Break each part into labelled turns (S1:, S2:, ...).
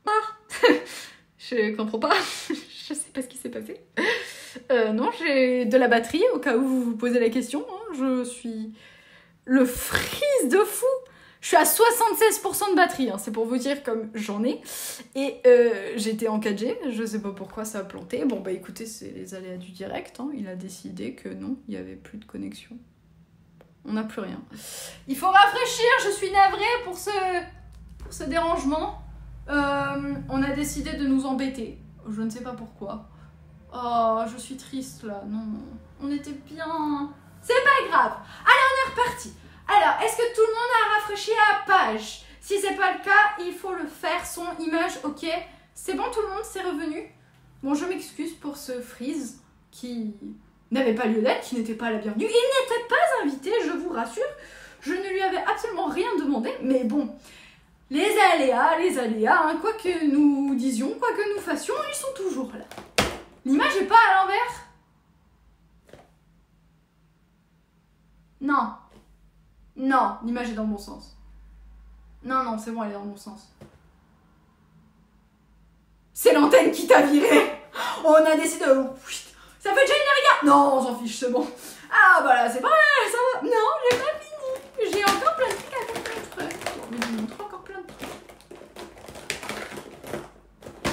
S1: Ah je comprends pas. Je sais pas ce qui s'est passé. Non, j'ai de la batterie, au cas où vous vous posez la question. Hein. Je suis le freeze de fou. Je suis à 76% de batterie, hein. C'est pour vous dire comme j'en ai. Et j'étais en 4G, je sais pas pourquoi ça a planté. Bon bah écoutez, c'est les aléas du direct. Hein. Il a décidé que non, il y avait plus de connexion. On n'a plus rien. Il faut rafraîchir, je suis navrée pour ce dérangement. On a décidé de nous embêter. Je ne sais pas pourquoi. Oh, je suis triste là. Non, on était bien. C'est pas grave. Allez, on est reparti. Alors, est-ce que tout le monde a rafraîchi la page? Si c'est pas le cas, il faut le faire. Son, image, ok. C'est bon, tout le monde, c'est revenu. Bon, je m'excuse pour ce freeze qui n'avait pas lieu d'être, qui n'était pas la bienvenue. Il n'était pas invité, je vous rassure. Je ne lui avais absolument rien demandé, mais bon... Les aléas, hein, quoi que nous disions, quoi que nous fassions, ils sont toujours là. L'image n'est pas à l'envers? Non. Non, l'image est dans le bon sens. Non, c'est bon, elle est dans le bon sens. C'est l'antenne qui t'a viré. On a décidé de... Ça fait déjà une heure. Non, on s'en fiche, c'est bon. Ah, bah là, c'est pas mal, ça va. Non, j'ai pas fini. J'ai encore plein de trucs à comprendre. Mais je vous montre encore plein de trucs.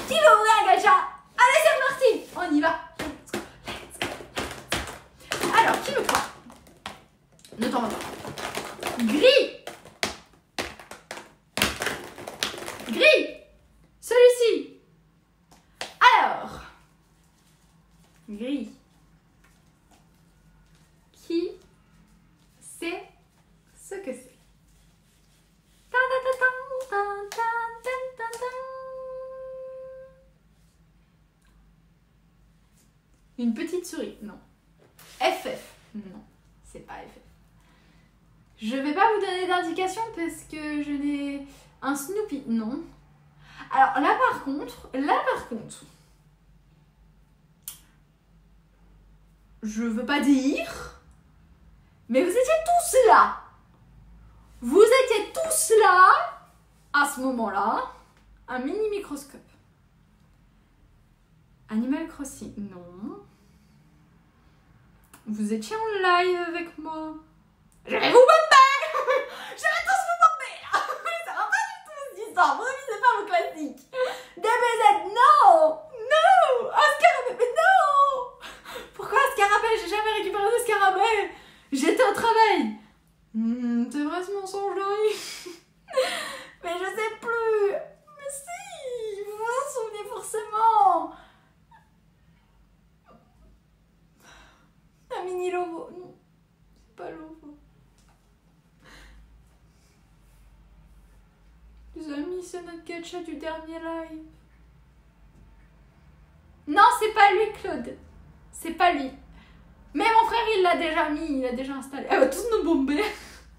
S1: Qui va ouvrir un gacha? Allez, c'est reparti. On y va. Let's go. Alors, qui me croit? Ne t'en va pas. Gris. Celui-ci. Alors. Gris. Qui sait ce que c'est? Une petite souris? Non. FF? Non, c'est pas FF. Je vais pas vous donner d'indication parce que je n'ai... Un Snoopy? Non. Alors là par contre, je veux pas dire, mais vous étiez tous là. Vous étiez tous là à ce moment-là. Un mini microscope. Animal Crossing? Non. Vous étiez en live avec moi. Je vais vous bomber. Je vais tous vous bomber là. Ça va pas du tout cette histoire. Vous revisez pas vos classiques. DBZ, non. Non. Un scarabée, mais non. Pourquoi un scarabée? J'ai jamais récupéré de scarabée. J'étais au travail. C'est vrai ce mensonge là. Mais je sais plus. Mais si, vous vous en souvenez forcément. Un mini logo. Non, c'est pas logo. Les amis, c'est notre gacha du dernier live. Non, c'est pas lui, Claude. C'est pas lui. Mais mon frère, il l'a déjà mis, il l'a déjà installé. Elle va tous nous bomber.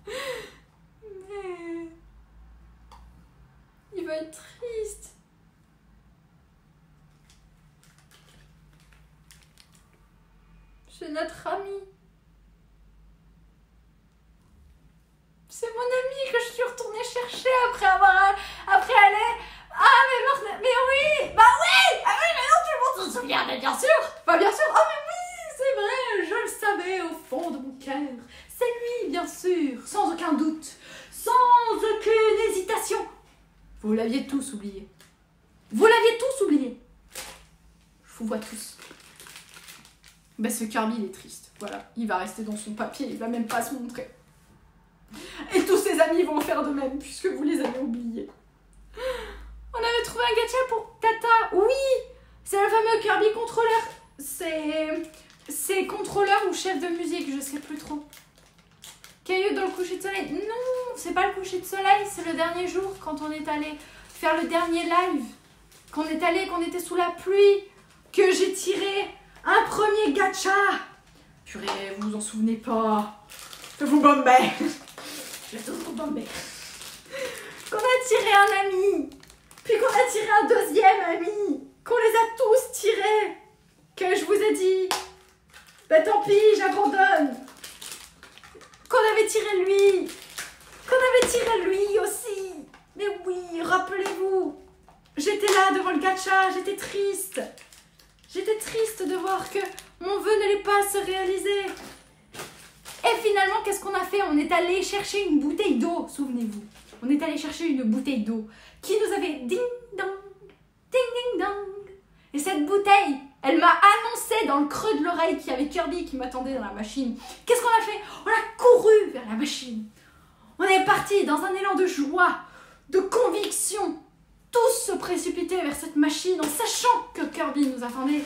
S1: Mais... il va être triste. C'est notre ami. C'est mon ami que je suis retournée chercher après aller... Ah, mais oui. Bah oui. Ah oui, mais non, tout le monde s'en souvient, mais bien sûr. Bah bien sûr. Ah mais oui, c'est vrai, je le savais au fond de mon cœur. C'est lui, bien sûr, sans aucun doute, sans aucune hésitation. Vous l'aviez tous oublié. Vous l'aviez tous oublié. Je vous vois tous. Ben ce Kirby, il est triste. Voilà, il va rester dans son papier, il va même pas se montrer. Et tous ses amis vont faire de même, puisque vous les avez oubliés. On avait trouvé un gacha pour Tata. Oui, c'est le fameux Kirby contrôleur. C'est contrôleur ou chef de musique, je sais plus trop. Caillou dans le coucher de soleil. Non, c'est pas le coucher de soleil, c'est le dernier jour quand on est allé faire le dernier live. Qu'on était sous la pluie, que j'ai tiré un premier gacha. Purée, vous vous en souvenez pas. Je vous bombais. Je vais tous vous bomber. Qu'on a tiré un ami, puis qu'on a tiré un deuxième ami, qu'on les a tous tirés, que je vous ai dit, bah tant pis, j'abandonne. Qu'on avait tiré lui aussi. Mais oui, rappelez-vous. J'étais là devant le gacha, j'étais triste. J'étais triste de voir que mon vœu n'allait pas se réaliser. Et finalement, qu'est-ce qu'on a fait? On est allé chercher une bouteille d'eau, souvenez-vous. On est allé chercher une bouteille d'eau qui nous avait ding-dong, ding-ding-dong. Et cette bouteille, elle m'a annoncé dans le creux de l'oreille qu'il y avait Kirby qui m'attendait dans la machine. Qu'est-ce qu'on a fait? On a couru vers la machine. On est parti dans un élan de joie, de conviction. Tous se précipiter vers cette machine en sachant que Kirby nous attendait.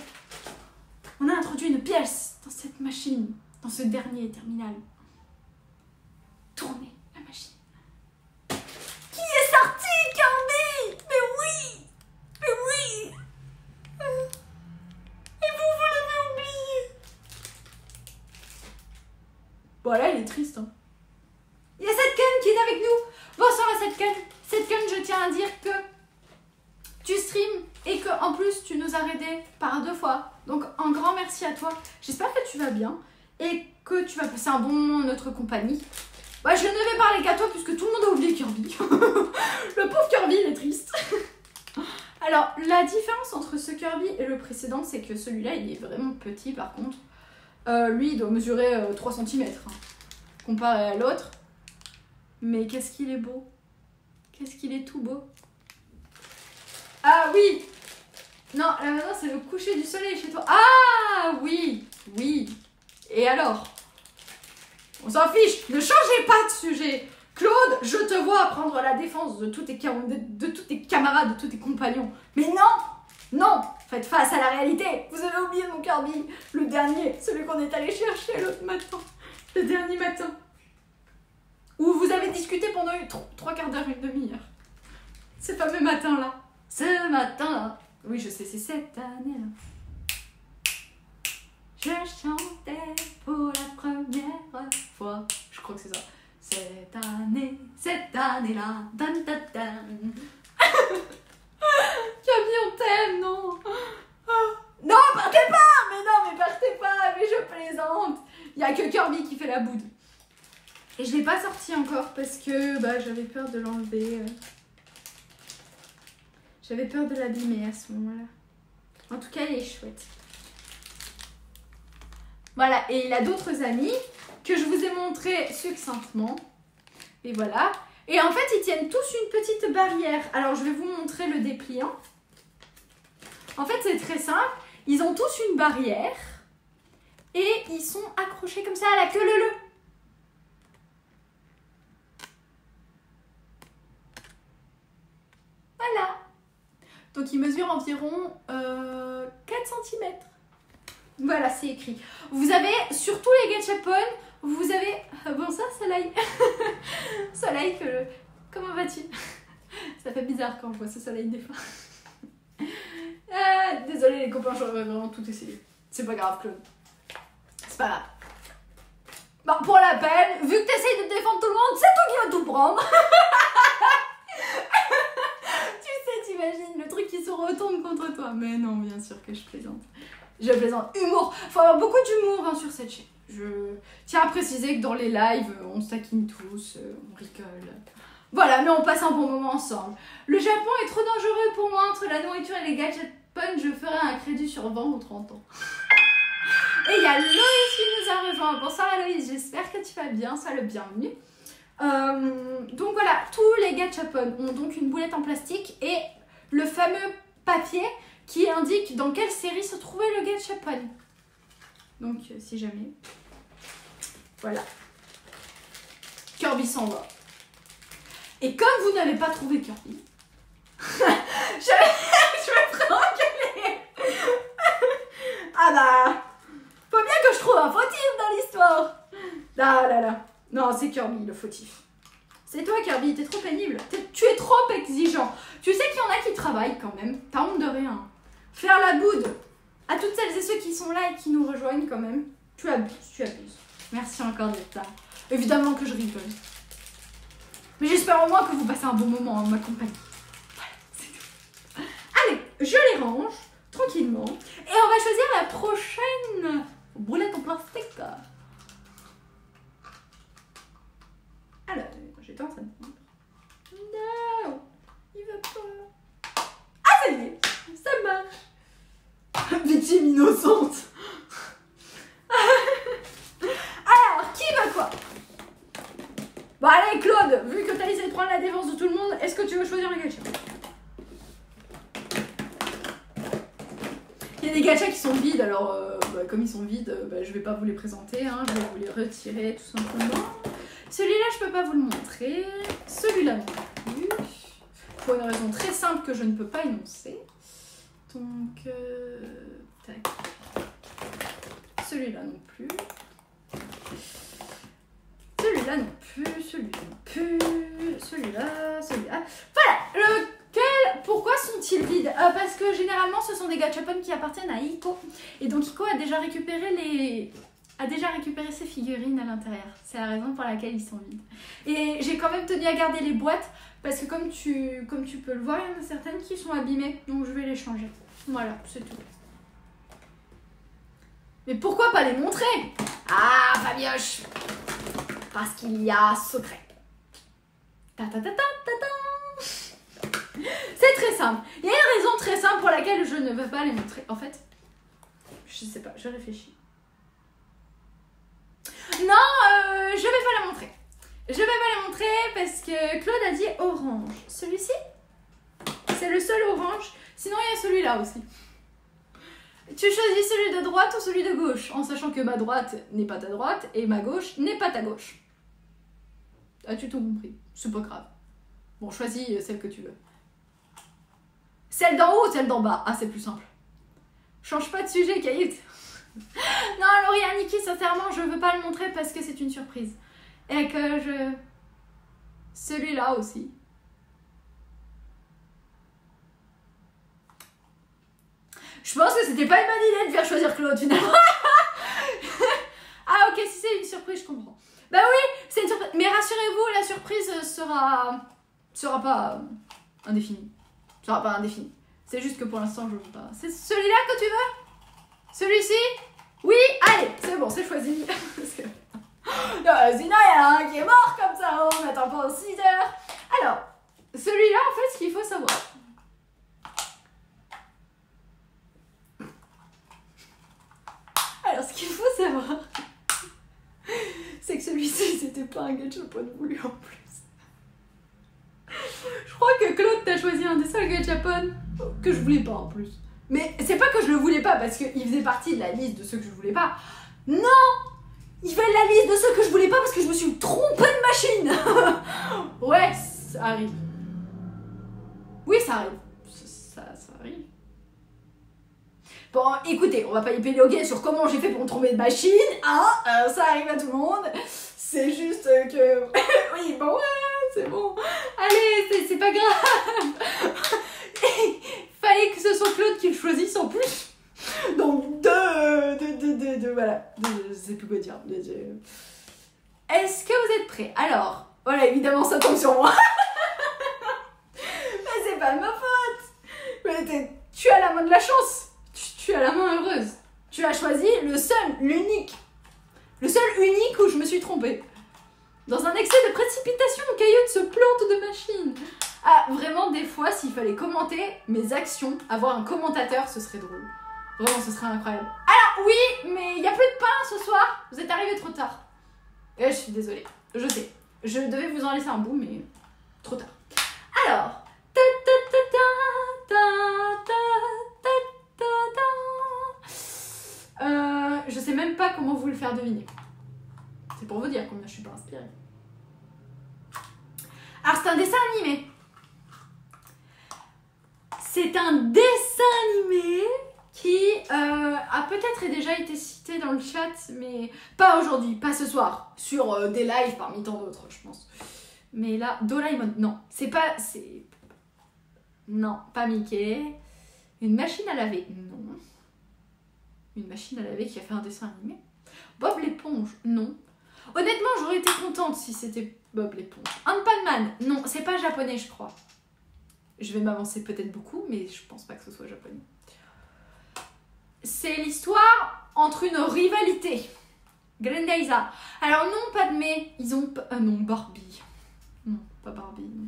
S1: On a introduit une pièce dans cette machine, dans ce dernier terminal. Tournez la machine. Qui est sorti, Kirby? Mais oui! Mais oui! Et vous l'avez oublié. Voilà, il est triste. Hein. Il y a Setken qui est avec nous. Bonsoir à Setken. Setken, je tiens à dire que tu streams et que en plus tu nous as raidé par 2 fois. Donc un grand merci à toi. J'espère que tu vas bien et que tu vas passer un bon moment en notre compagnie. Bah, je ne vais parler qu'à toi puisque tout le monde a oublié Kirby. Le pauvre Kirby, il est triste. Alors, la différence entre ce Kirby et le précédent, c'est que celui-là, il est vraiment petit par contre. Lui, il doit mesurer 3 cm hein, comparé à l'autre. Mais qu'est-ce qu'il est beau. Qu'est-ce qu'il est tout beau. Ah oui! Non, là maintenant c'est le coucher du soleil chez toi. Ah oui! Oui. Et alors? On s'en fiche, ne changez pas de sujet. Claude, je te vois prendre la défense de tous tes camarades, de tous tes compagnons. Mais non! Non! Faites face à la réalité. Vous avez oublié mon Kirby. Le dernier, celui qu'on est allé chercher l'autre matin. Le dernier matin. Où vous avez discuté pendant 3 quarts d'heure, une demi-heure. Ce fameux matin-là. Ce matin-là. Oui, je sais, c'est cette année-là. Je chantais pour la première fois. Je crois que c'est ça. Cette année-là. Dan, dan, dan. Camille, on t'aime, non? Non, partez pas! Mais non, mais partez pas! Mais je plaisante! Il y a que Kirby qui fait la boude. Et je l'ai pas sorti encore parce que bah, j'avais peur de l'enlever. J'avais peur de l'abîmer à ce moment-là. En tout cas, il est chouette. Voilà, et il a d'autres amis que je vous ai montrés succinctement. Et voilà. Et en fait, ils tiennent tous une petite barrière. Alors, je vais vous montrer le dépliant. En fait, c'est très simple. Ils ont tous une barrière. Et ils sont accrochés comme ça à la queue leu-leu. Voilà. Donc, ils mesurent environ 4 cm. Voilà, c'est écrit. Vous avez, sur tous les gachapon, vous avez... bonsoir Soleil. Soleil, comment vas-tu? Ça fait bizarre quand je vois ce Soleil des fois. Désolée les copains, j'aurais vraiment tout essayé. C'est pas grave, Claude. C'est pas grave. Bon, pour la peine, vu que t'essayes de défendre tout le monde, c'est toi qui vas tout prendre. Tu sais, t'imagines le truc qui se retourne contre toi. Mais non, bien sûr que je plaisante. Je plaisante. Humour. Faut avoir beaucoup d'humour hein, sur cette chaîne. Je tiens à préciser que dans les lives, on se taquine tous, on rigole. Voilà, mais on passe un bon moment ensemble. Le Japon est trop dangereux pour moi. Entre la nourriture et les gachapon, je ferai un crédit sur 20 ou 30 ans. Et il y a Loïs qui nous a rejoint. Bonsoir Loïs, j'espère que tu vas bien, sois le bienvenu. Donc voilà, tous les gachapon ont donc une boulette en plastique et le fameux papier qui indique dans quelle série se trouvait le gachapon. Donc si jamais. Voilà. Kirby s'en va. Et comme vous n'avez pas trouvé Kirby, je vais prendre engueuler. Ah bah, faut bien que je trouve un fautif dans l'histoire. Là là là. Non, c'est Kirby le fautif. C'est toi Kirby, t'es trop pénible. Tu es trop exigeant. Tu sais qu'il y en a qui travaillent quand même. T'as honte de rien. Faire la boude à toutes celles et ceux qui sont là et qui nous rejoignent quand même. Tu abuses, tu abuses. Merci encore d'être là. Évidemment que je rigole. Mais j'espère au moins que vous passez un bon moment en ma compagnie. Voilà, c'est tout. Allez, je les range tranquillement. Et on va choisir la prochaine boulette en plastique. Alors, j'étais en train de prendre. Non, il veut pas. Bon allez Claude, vu que t'as essayé de prendre la défense de tout le monde, est-ce que tu veux choisir un gacha? Il y a des gachas qui sont vides, alors comme ils sont vides, je vais pas vous les présenter, hein, je vais vous les retirer tout simplement. Celui-là je peux pas vous le montrer, celui-là non plus, pour une raison très simple que je ne peux pas énoncer. Donc, tac. Celui-là non plus. Celui-là non plus, celui-là non plus, celui-là, celui-là. Voilà, lequel, pourquoi sont-ils vides? Parce que généralement ce sont des gachapon qui appartiennent à Iko. Et donc Iko a déjà récupéré ses figurines à l'intérieur. C'est la raison pour laquelle ils sont vides. Et j'ai quand même tenu à garder les boîtes parce que comme tu peux le voir, il y en a certaines qui sont abîmées. Donc je vais les changer. Voilà, c'est tout. Mais pourquoi pas les montrer? Ah, Fabioche! Parce qu'il y a secret. Ta ta ta ta ta ta. C'est très simple. Il y a une raison très simple pour laquelle je ne veux pas les montrer. En fait, je sais pas, je réfléchis. Non, je vais pas la montrer. Je vais pas la montrer parce que Claude a dit orange. Celui-ci, c'est le seul orange. Sinon, il y a celui-là aussi. Tu choisis celui de droite ou celui de gauche, en sachant que ma droite n'est pas ta droite et ma gauche n'est pas ta gauche. As-tu tout compris? C'est pas grave. Bon, choisis celle que tu veux. Celle d'en haut ou celle d'en bas? Ah, c'est plus simple. Change pas de sujet, Kayut. Non, Laurie Niki, sincèrement, je veux pas le montrer parce que c'est une surprise. Et que je... Celui-là aussi. Je pense que c'était pas une bonne idée de faire choisir Claude, finalement. Ah, ok, si c'est une surprise, je comprends. Bah oui, c'est une surprise. Mais rassurez-vous, la surprise sera pas indéfinie. Sera pas indéfinie. C'est juste que pour l'instant, je veux pas. C'est celui-là que tu veux? Celui-ci? Oui, allez, c'est bon, c'est choisi. Non, sinon, il y en a un qui est mort comme ça, on n'attend pas 6 heures. Alors, celui-là, en fait, ce qu'il faut savoir. Alors, ce qu'il faut savoir, c'est que celui-ci, c'était pas un gachapon voulu en plus. Je crois que Claude t'a choisi un des seuls gachapon que je voulais pas en plus. Mais c'est pas que je le voulais pas parce qu'il faisait partie de la liste de ceux que je voulais pas. Non! Il fait la liste de ceux que je voulais pas parce que je me suis trompée de machine. Ouais, ça arrive. Oui, ça arrive. Ça arrive. Bon, écoutez, on va pas épiloguer sur comment j'ai fait pour me tromper de machine, hein, ça arrive à tout le monde. C'est juste que... Oui, bon, ouais, c'est bon. Allez, c'est pas grave. Fallait que ce soit Claude qui le choisisse en plus. Donc, voilà. Je sais plus quoi dire. Est-ce que vous êtes prêts? Alors, voilà, évidemment, ça tombe sur moi. Mais c'est pas de ma faute. Mais tu as la main de la chance. Tu as la main heureuse. Tu as choisi le seul, l'unique. Le seul unique où je me suis trompée. Dans un excès de précipitation, Caillot se plante de machine. Ah, vraiment, des fois, s'il fallait commenter mes actions, avoir un commentateur, ce serait drôle. Vraiment, ce serait incroyable. Alors, oui, mais il n'y a plus de pain ce soir. Vous êtes arrivés trop tard. Et je suis désolée. Je sais. Je devais vous en laisser un bout, mais trop tard. Alors... je sais même pas comment vous le faire deviner. C'est pour vous dire combien je suis pas inspirée. Alors c'est un dessin animé. C'est un dessin animé qui a peut-être déjà été cité dans le chat, mais pas aujourd'hui, pas ce soir, sur des lives parmi tant d'autres, je pense. Mais là, Doraemon, non, c'est pas... Non, pas Mickey. Une machine à laver, non. Une machine à laver qui a fait un dessin animé. Bob l'éponge, non. Honnêtement, j'aurais été contente si c'était Bob l'éponge. Ant-Man, non, c'est pas japonais, je crois. Je vais m'avancer peut-être beaucoup, mais je pense pas que ce soit japonais. C'est l'histoire entre une rivalité. Grendaisa. Alors non, Padmé, ils ont... non, Barbie. Non, pas Barbie, non.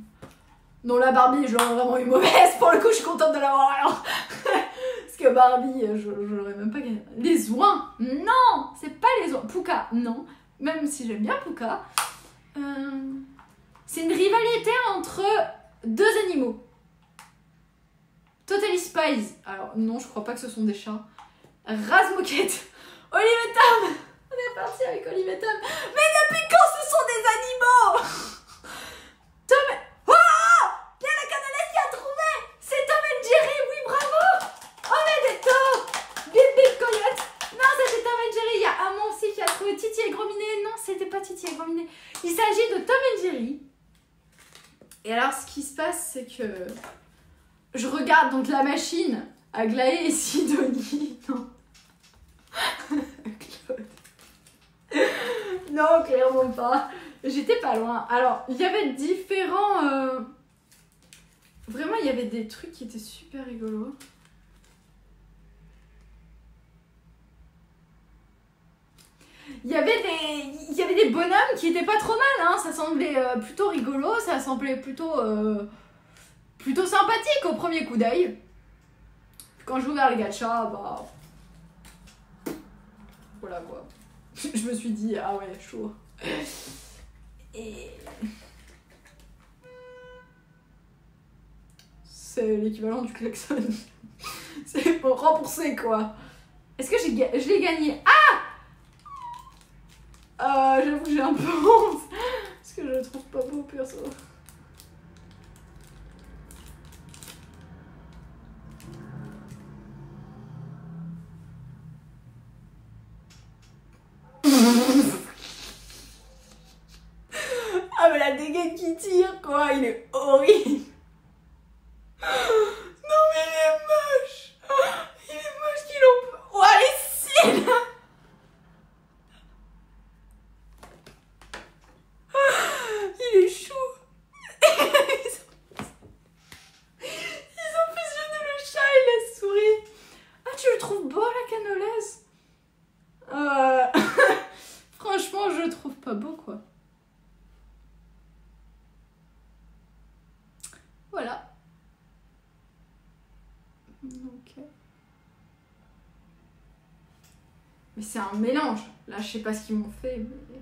S1: Non, la Barbie, je l'aurais vraiment eu mauvaise. Pour le coup, je suis contente de l'avoir alors. Parce que Barbie, je l'aurais même pas gagné. Les oins, non, c'est pas les oins. Puka, non. Même si j'aime bien Puka. C'est une rivalité entre deux animaux. Totally Spies. Alors non, je crois pas que ce sont des chats. Razmoquette. Olive et Tom. On est parti avec Olive et Tom. Mais depuis quand ce sont des animaux? Tom... Oh, il y a la canalette qui a trouvé. C'est Tom et Jerry, oui, bravo. On est des taups. Bip bip coyote. Non, c'était Tom et Jerry. Il y a Amon aussi qui a trouvé Titi et Gros-Minet. Non, c'était pas Titi et Gros-Minet. Il s'agit de Tom et Jerry. Et alors, ce qui se passe, c'est que je regarde donc la machine à Aglaé et Sidonie. Non. Claude. Non, clairement pas. J'étais pas loin. Alors, il y avait différents... Vraiment, il y avait des trucs qui étaient super rigolos. Il y avait des bonhommes qui étaient pas trop mal, hein. Ça semblait plutôt rigolo, ça semblait plutôt sympathique au premier coup d'œil. Quand j'ai ouvert les gachas, bah... Voilà quoi. Je me suis dit, ah ouais, chaud. Et... C'est l'équivalent du klaxon. C'est pour rembourser quoi. Est-ce que je l'ai gagné? J'avoue que j'ai un peu honte. Parce que je le trouve pas beau perso. Ah mais la dégaine qui tire quoi, il est horrible. Non mais il est moche. Il est moche qu'il en... Oh les cils. Il est chou. Ils ont fusionné le chat et la souris. Ah, tu le trouves beau la canolaise? Franchement, je le trouve pas beau quoi. Voilà. Donc... Mais c'est un mélange. Là, je sais pas ce qu'ils m'ont fait, mais...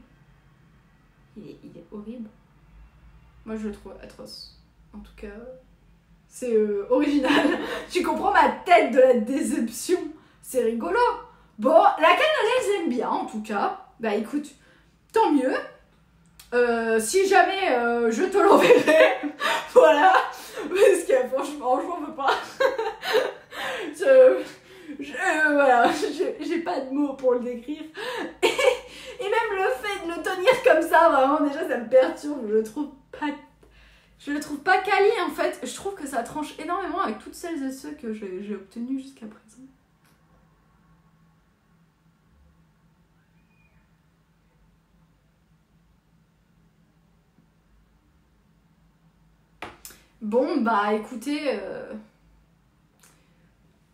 S1: Il est horrible. Moi, je le trouve atroce. En tout cas, c'est original. Tu comprends ma tête de la déception. C'est rigolo. Bon, la canolaise aime bien, en tout cas. Bah écoute, tant mieux. Si jamais je te l'enverrai, voilà. Parce que franchement, je m'en veux pas. Voilà, j'ai pas de mots pour le décrire. Et même le fait de le tenir comme ça, vraiment, déjà, ça me perturbe. Je le trouve pas quali, en fait. Je trouve que ça tranche énormément avec toutes celles et ceux que j'ai obtenus jusqu'à présent. Bon, bah, écoutez...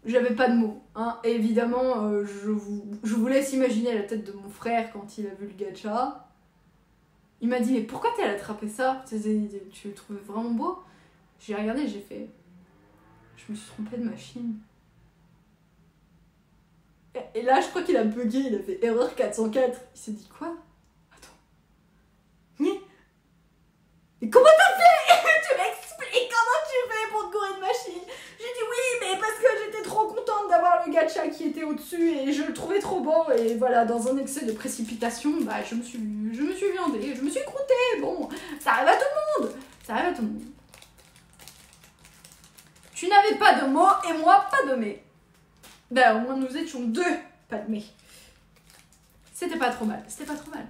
S1: J'avais pas de mots, hein. Et évidemment, je vous laisse imaginer la tête de mon frère quand il a vu le gacha. Il m'a dit, mais pourquoi t'as attrapé ça? Tu le trouvais vraiment beau? J'ai regardé, j'ai fait... Je me suis trompée de machine. Et là, je crois qu'il a bugué, il a fait erreur 404. Il s'est dit, quoi? Attends. Mais comment t'as fait? Tu m'expliques comment tu fais pour te gourer de machine? J'ai dit oui, mais parce que j'étais trop contente d'avoir le gacha qui était au-dessus et je le trouvais trop beau. Et voilà, dans un excès de précipitation, bah je me suis viandée, je me suis croûtée. Bon, ça arrive à tout le monde. Ça arrive à tout le monde. Tu n'avais pas de mots et moi pas de mais. Ben au moins nous étions deux, pas de mais. C'était pas trop mal, c'était pas trop mal.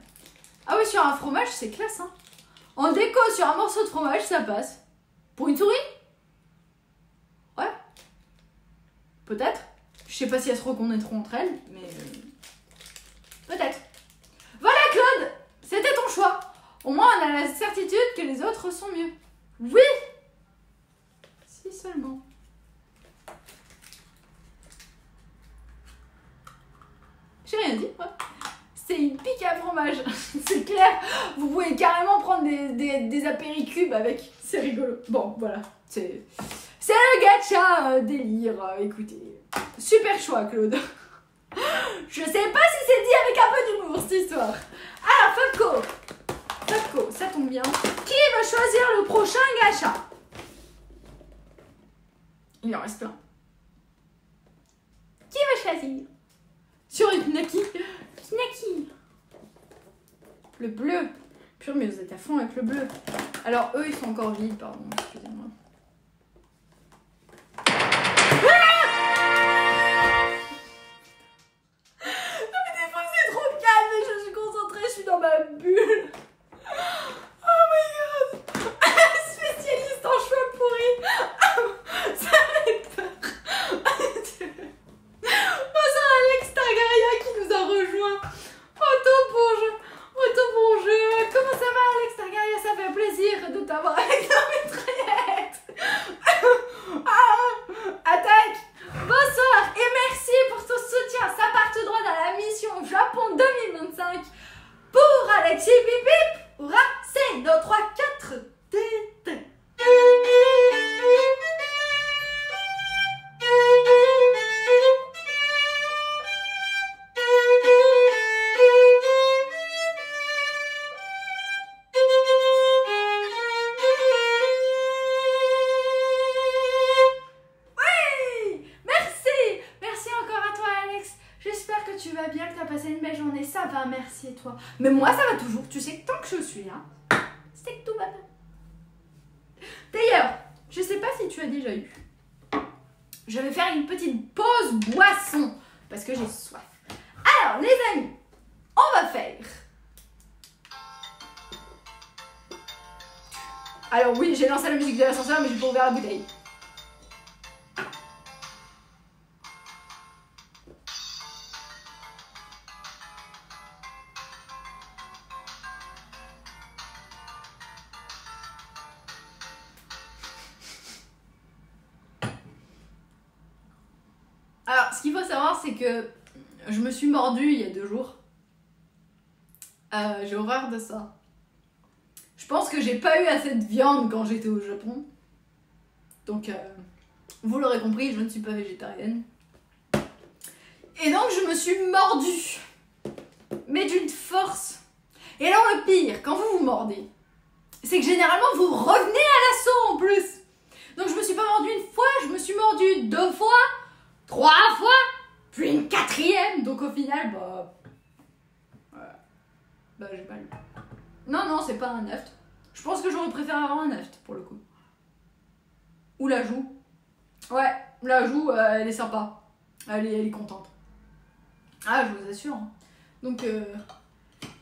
S1: Ah oui, sur un fromage, c'est classe, hein. En déco, sur un morceau de fromage, ça passe. Pour une souris? Ouais. Peut-être. Je sais pas si elles se reconnaîtront entre elles, mais... peut-être. Voilà, Claude! C'était ton choix. Au moins, on a la certitude que les autres sont mieux. Oui! Si seulement. J'ai rien dit, ouais. C'est une pique à fromage, c'est clair. Vous pouvez carrément prendre des apéricubes avec, c'est rigolo. Bon, voilà, c'est le gacha délire, écoutez. Super choix, Claude. Je sais pas si c'est dit avec un peu d'humour, cette histoire. Alors, Fabco, ça tombe bien. Qui me va choisir le prochain gacha? Il en reste plein. Qui va choisir? Sur une Naki. Naki. Le bleu. Pur, mais vous êtes à fond avec le bleu. Alors, eux, ils sont encore vides, pardon. Excusez-moi. Non, mais des fois, c'est trop calme. Je suis concentrée, je suis dans ma bulle. Oh my god. Spécialiste en choix pourris. Ça fait peur. Bonsoir Alex Targaryen qui nous a rejoint. Bonjour. Comment ça va Alex Targaryen? Ça fait plaisir de t'avoir avec la mitraillette. Attaque. Bonsoir et merci pour ton soutien. Ça part tout droit dans la mission Japon 2025 pour Alexis Bip Bip. Hurrah, c'est nos 3-4 têtes. Merci et toi. Mais moi ça va toujours, tu sais que tant que je suis là, c'est que tout va bien. D'ailleurs, je sais pas si tu as déjà eu. Je vais faire une petite pause boisson parce que j'ai soif. Alors les amis, on va faire. Alors oui, j'ai lancé la musique de l'ascenseur mais j'ai pas ouvert la bouteille. Alors, ce qu'il faut savoir, c'est que je me suis mordue il y a 2 jours. J'ai horreur de ça. Je pense que j'ai pas eu assez de viande quand j'étais au Japon. Donc, vous l'aurez compris, je ne suis pas végétarienne. Et donc, je me suis mordue. Mais d'une force. Et alors, le pire, quand vous vous mordez, c'est que généralement, vous revenez à l'assaut en plus. Donc, je me suis pas mordue une fois, je me suis mordue 2 fois. 3 fois, puis une 4e, donc au final, j'ai pas lu. Non, c'est pas un naft. Je pense que j'aurais préféré avoir un naft, pour le coup. Ou la joue. Ouais, la joue, elle est sympa. Elle est contente. Ah, je vous assure. Hein. Donc,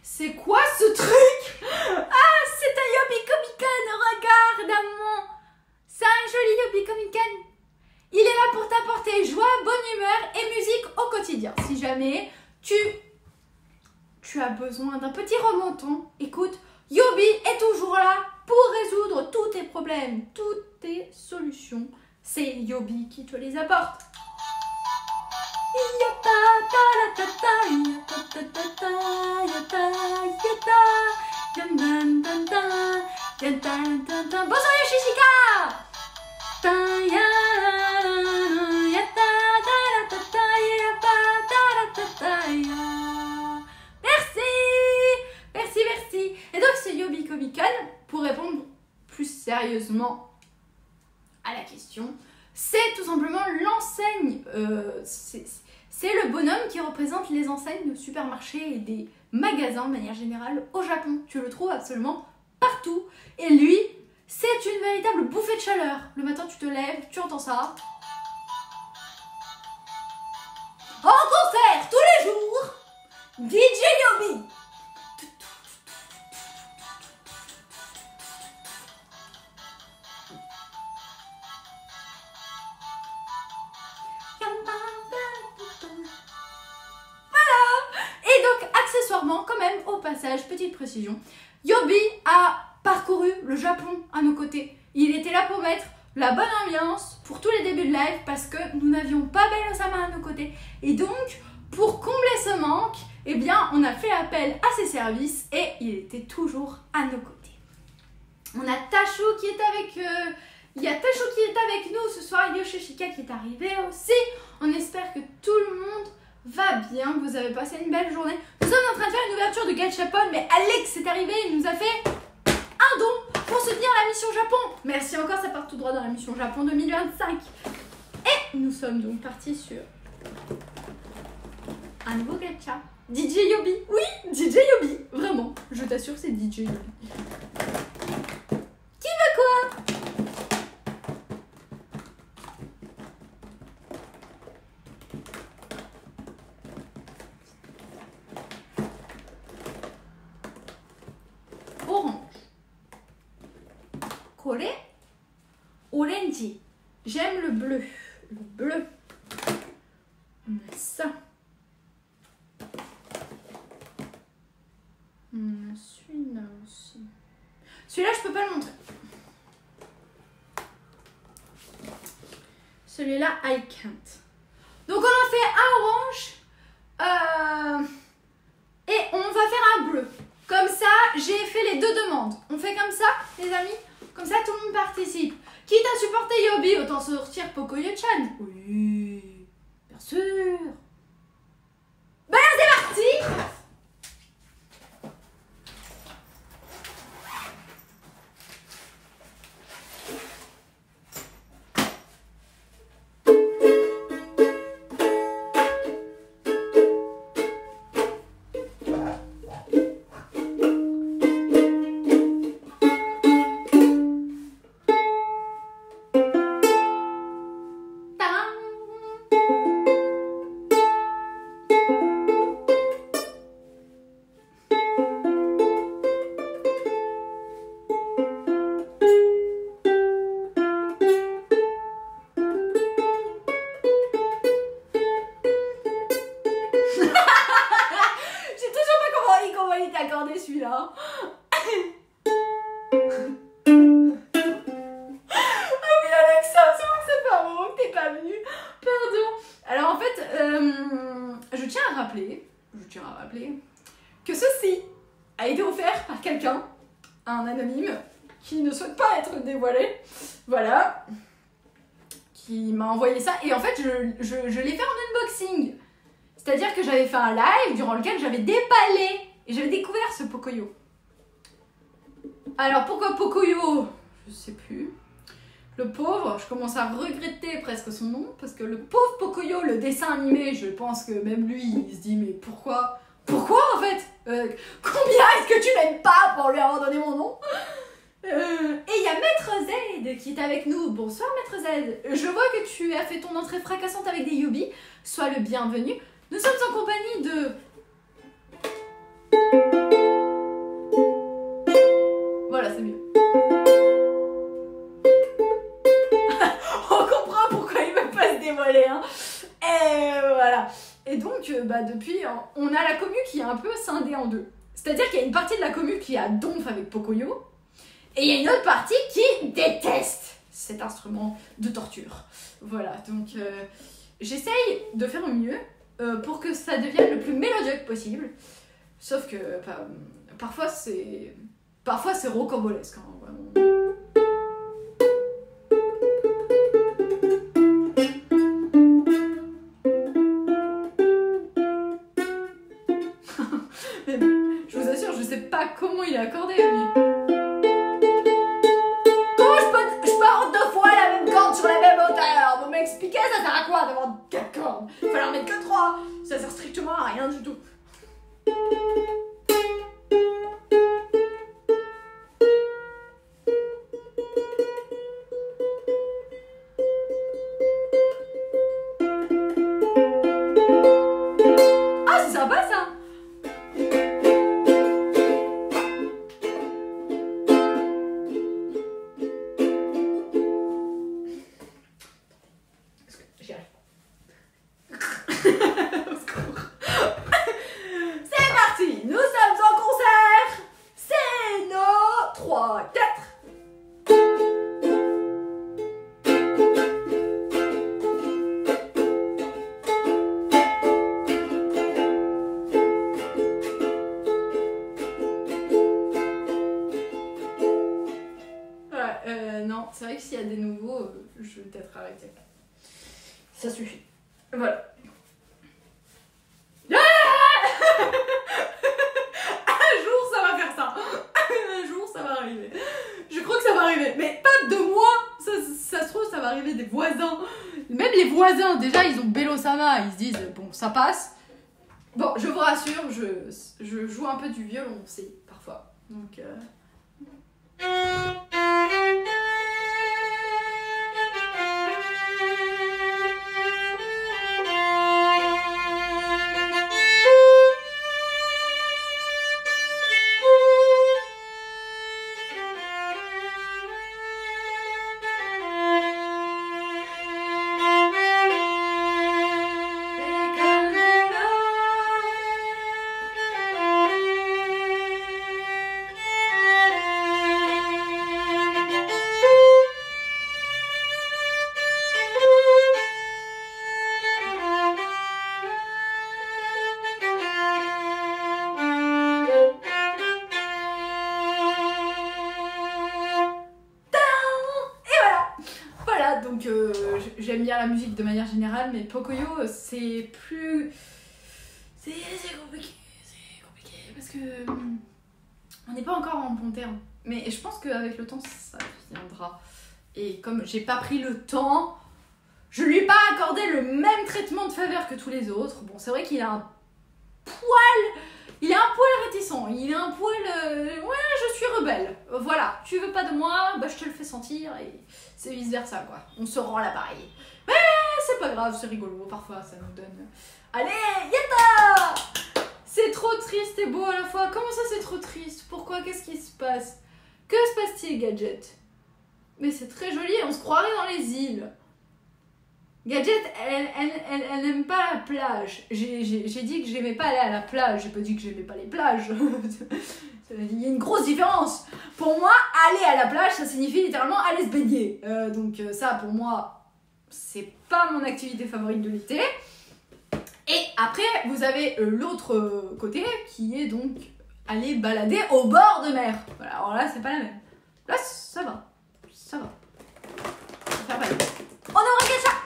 S1: c'est quoi ce truc? Ah, c'est un Yobi Comic-Con, regarde, maman. C'est un joli Yobi Comic-Con. Il est là pour t'apporter joie, bonne humeur et musique au quotidien. Si jamais tu as besoin d'un petit remontant, écoute, Yobi est toujours là pour résoudre tous tes problèmes, toutes tes solutions. C'est Yobi qui te les apporte. Bonsoir Yoshishika. Merci. Et donc ce Yobi Comic-Con, pour répondre plus sérieusement à la question, c'est tout simplement l'enseigne, c'est le bonhomme qui représente les enseignes de supermarchés et des magasins de manière générale au Japon. Tu le trouves absolument partout. Et lui, c'est une véritable bouffée de chaleur. Le matin, tu te lèves, tu entends ça. En concert tous les jours, DJ Yobi. Accessoirement, quand même, au passage, petite précision, Yobi a parcouru le Japon à nos côtés. Il était là pour mettre la bonne ambiance pour tous les débuts de live parce que nous n'avions pas Belle Osama à nos côtés. Et donc, pour combler ce manque, eh bien, on a fait appel à ses services et il était toujours à nos côtés. On a Tachou qui est avec... Il y a Tachou qui est avec nous ce soir, Yoshishika qui est arrivé aussi. On espère que tout le monde va bien, que vous avez passé une belle journée. Nous sommes en train de faire une ouverture de Gachapon, mais Alex est arrivé, il nous a fait un don pour soutenir la mission Japon. Merci encore, ça part tout droit dans la mission Japon 2025. Et nous sommes donc partis sur un nouveau gacha. DJ Yobi. Oui, DJ Yobi. Vraiment, je t'assure, c'est DJ Yobi. Qui veut quoi? Orange. Kore. Orange. J'aime le bleu. Le bleu. On a ça. On a celui-là aussi. Celui-là, je peux pas le montrer. Celui-là, I can't. Donc, on a fait un orange. Et on va faire un bleu. Comme ça, j'ai fait les deux demandes. On fait comme ça, les amis. Comme ça, tout le monde participe. Quitte à supporter Yobi, autant sortir Pocoyo-chan. Oui, bien sûr. Ben, c'est parti. Accordé celui-là. Ah oui Alexa, c'est vrai que c'est pas bon, t'es pas venu. Pardon. Alors en fait, je tiens à rappeler que ceci a été offert par quelqu'un, un anonyme, qui ne souhaite pas être dévoilé. Voilà. Qui m'a envoyé ça. Et en fait, je l'ai fait en unboxing. C'est-à-dire que j'avais fait un live durant lequel j'avais déballé et j'avais découvert ce Pocoyo. Alors pourquoi Pocoyo? Je sais plus. Le pauvre, je commence à regretter presque son nom, parce que le pauvre Pocoyo, le dessin animé, je pense que même lui, il se dit mais pourquoi en fait combien est-ce que tu m'aimes pas pour lui avoir donné mon nom? Et il y a Maître Z qui est avec nous. Bonsoir Maître Z. Je vois que tu as fait ton entrée fracassante avec des Yobi. Sois le bienvenu. Nous sommes en compagnie de... Voilà, c'est mieux. On comprend pourquoi il ne veut pas se dévoiler. Hein. Et voilà. Et donc, depuis, on a la commu qui est un peu scindée en deux. C'est-à-dire qu'il y a une partie de la commu qui a donf avec Pocoyo. Et il y a une autre partie qui déteste cet instrument de torture. Voilà, donc j'essaye de faire au mieux pour que ça devienne le plus mélodieux possible. Sauf que parfois c'est rocambolesque, hein, vraiment. Mais je vous assure, je sais pas comment il est accordé, lui. Sur la même hauteur, vous m'expliquez ça sert à quoi d'avoir 4 cordes? Il fallait en mettre que 3, ça sert strictement à rien du tout. Ah c'est sympa ça. Non, c'est vrai que s'il y a des nouveaux, je vais peut-être arrêter. Ça suffit. Voilà. Un jour, ça va faire ça. Un jour, ça va arriver. Je crois arriver. Mais pas de moi. Ça se trouve, ça va arriver des voisins. Même les voisins, déjà, ils ont Bello-sama. Ils se disent, bon, ça passe. Bon, je vous rassure, je joue un peu du violoncelle parfois. Donc... Donc j'aime bien la musique de manière générale, mais Pocoyo c'est plus... C'est compliqué, parce que on n'est pas encore en bon terme. Mais je pense qu'avec le temps ça viendra. Et comme j'ai pas pris le temps, je lui ai pas accordé le même traitement de faveur que tous les autres. Bon, c'est vrai qu'il a un poil... Il est un poil réticent, il est un poil... ouais, je suis rebelle. Voilà, tu veux pas de moi, bah je te le fais sentir et c'est vice versa quoi. On se rend l'appareil. Mais c'est pas grave, c'est rigolo, parfois ça nous donne... Allez, yatta! C'est trop triste et beau à la fois. Comment ça c'est trop triste? Pourquoi? Qu'est-ce qui se passe? Que se passe-t-il, Gadget? Mais c'est très joli, on se croirait dans les îles. Gadget, elle n'aime pas la plage. J'ai dit que j'aimais pas aller à la plage. J'ai pas dit que j'aimais pas les plages. Il y a une grosse différence. Pour moi, aller à la plage, ça signifie littéralement aller se baigner. Donc ça, pour moi, c'est pas mon activité favorite de l'été. Et après, vous avez l'autre côté qui est donc aller balader au bord de mer. Voilà, alors là, c'est pas la même. Là, ça va. Ça va. Ça va faire bailler. On aura gacha!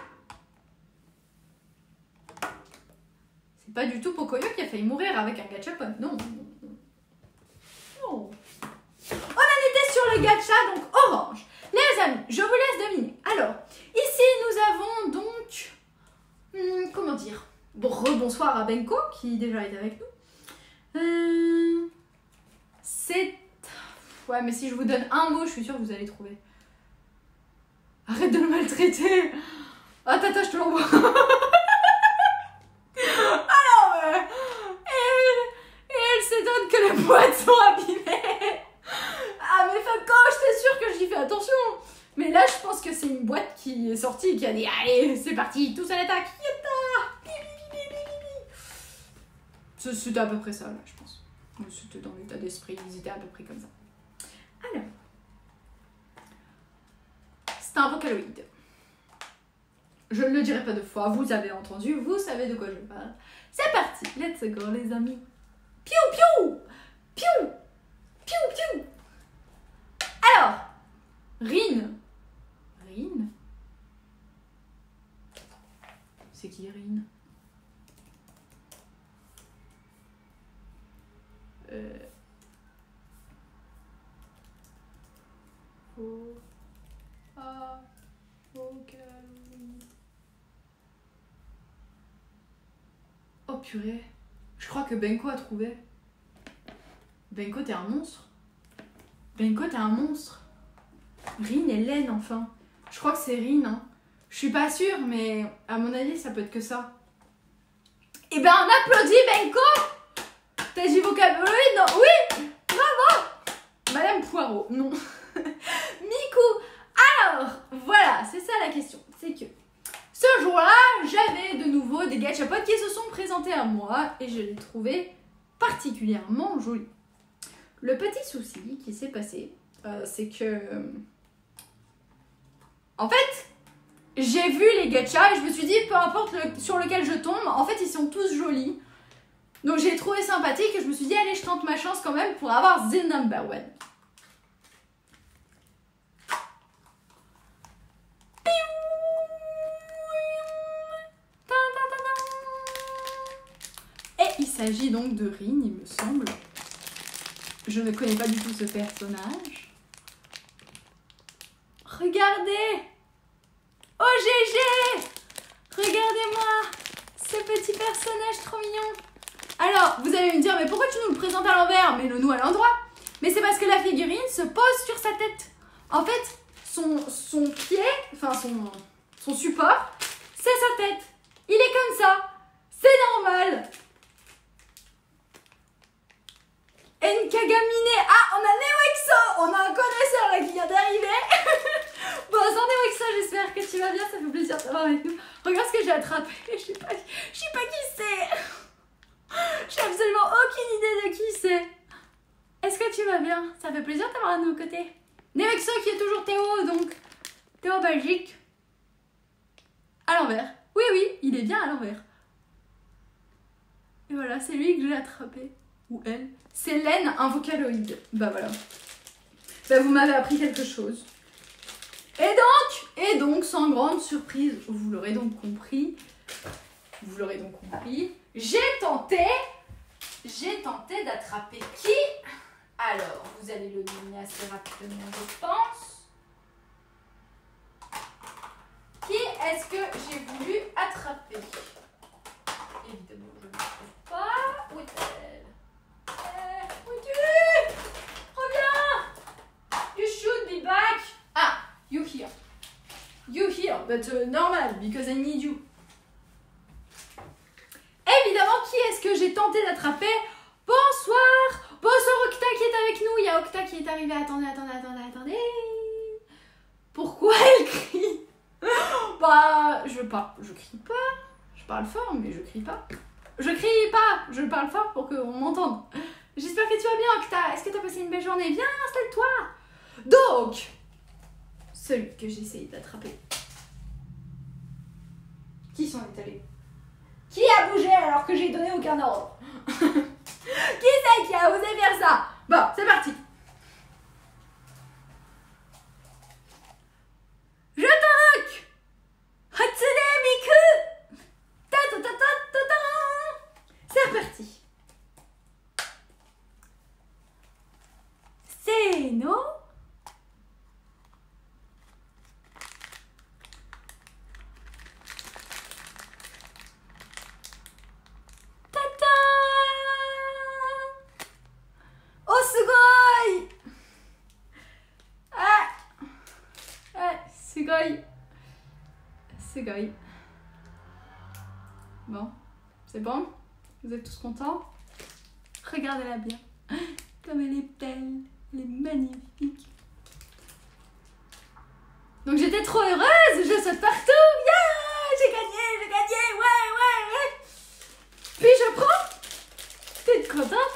S1: Pas du tout Pocoyo qui a failli mourir avec un gachapon. Non. Non. On en était sur le gacha, donc orange. Les amis, je vous laisse deviner. Alors, ici nous avons donc... comment dire? Bon, rebonsoir à Benko, qui déjà est avec nous. C'est... Ouais, mais si je vous donne un mot, je suis sûre que vous allez trouver. Arrête de le maltraiter. Ah, tata, je te l'envoie. S'étonne que les boîtes sont abîmées. Ah mais Fabco, j'étais sûre que j'y fais attention. Mais là je pense que c'est une boîte qui est sortie et qui a dit allez c'est parti, tous à l'attaque. C'était à peu près ça là je pense. C'était dans l'état d'esprit, ils étaient à peu près comme ça. Alors, c'est un Vocaloid. Je ne le dirai pas deux fois, vous avez entendu, vous savez de quoi je parle. C'est parti, let's go les amis. Piou piou! Piou! Piou piou! Alors, Rin. Rin? C'est qui Rin? Oh. Ah. Ok. Oh purée. Je crois que Benko a trouvé. Benko, t'es un monstre. Benko, t'es un monstre. Rin et Len, enfin. Je crois que c'est Rin, hein. Je suis pas sûre, mais à mon avis, ça peut être que ça. Eh ben, on applaudit Benko. T'as dit vocabulaire? Non, oui. Bravo. Madame Poirot, non. Miku. Alors, voilà, c'est ça la question. C'est que ce jour-là, j'avais de nouveau des gachapods qui se sont présentés à moi et je les trouvais particulièrement jolis. Le petit souci qui s'est passé, c'est que... En fait, j'ai vu les gachas et je me suis dit, peu importe sur lequel je tombe, en fait, ils sont tous jolis. Donc j'ai trouvé sympathique et je me suis dit, allez, je tente ma chance quand même pour avoir the number one. Et il s'agit donc de Rin, il me semble. Je ne connais pas du tout ce personnage. Regardez. Oh GG. Regardez-moi ce petit personnage trop mignon. Alors, vous allez me dire, mais pourquoi tu nous le présentes à l'envers? Mets-le-nous à l'endroit. Mais c'est parce que la figurine se pose sur sa tête. En fait, son pied, enfin son support, c'est sa tête. Il est comme ça. C'est normal. Nkagamine. Ah, on a Newexo. On a un connaisseur là qui vient d'arriver. Bon, sans Newexo, j'espère que tu vas bien. Ça fait plaisir de t'avoir avec nous. Regarde ce que j'ai attrapé. Je sais pas qui c'est. J'ai absolument aucune idée de qui c'est. Est-ce que tu vas bien? Ça fait plaisir de t'avoir à nos côtés. Newexo qui est toujours Théo, donc Théo Belgique. À l'envers. Oui, il est bien à l'envers. Et voilà, c'est lui que j'ai attrapé. Ou elle. C'est Laine, un vocaloïde. Bah voilà. Bah vous m'avez appris quelque chose. Et donc, sans grande surprise, vous l'aurez donc compris. J'ai tenté d'attraper qui? Alors, vous allez le deviner assez rapidement, je pense. Qui est-ce que j'ai voulu attraper? Évidemment, je ne le trouve pas. Où est-elle? Où es-tu? Reviens! You should be back. Ah, you here. You here, but normal, because I need you. Évidemment, qui est-ce que j'ai tenté d'attraper? Bonsoir! Bonsoir Octa qui est avec nous. Il y a Octa qui est arrivé. Attendez. Pourquoi elle crie? Bah, je crie pas. Je parle fort, mais je crie pas. Je parle fort pour qu'on m'entende. J'espère que tu vas bien, Octa. Est-ce que tu as passé une belle journée? Viens, installe-toi. Donc, celui que j'ai essayé d'attraper. Qui sont allés? Qui a bougé alors que j'ai donné aucun ordre? Qui c'est qui a osé faire ça? Bon, c'est parti. Je toque. Hatsune Miku. Ta-ta-ta-ta-ta-ta. C'est reparti. C'est non. Sugoi. Bon, c'est bon? Vous êtes tous contents? Regardez-la bien. Comme elle est belle, elle est magnifique. Donc j'étais trop heureuse, je saute partout. Yeah, j'ai gagné, ouais. Puis je prends. T'es contente?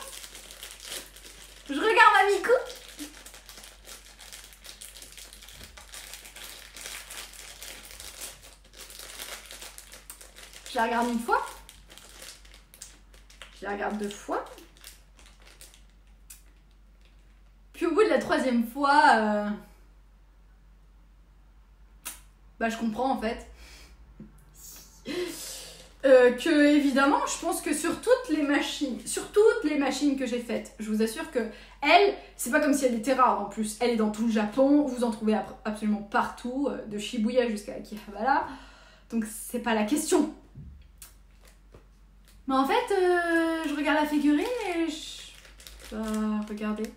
S1: Je regarde ma Miku. Je la regarde une fois. Je la regarde deux fois. Puis au bout de la troisième fois, bah je comprends en fait. Que évidemment, je pense que sur toutes les machines que j'ai faites, je vous assure que elle, c'est pas comme si elle était rare en plus. Elle est dans tout le Japon, vous en trouvez absolument partout, de Shibuya jusqu'à Akihabara. Donc c'est pas la question. Mais en fait, je regarde la figurine et regardez.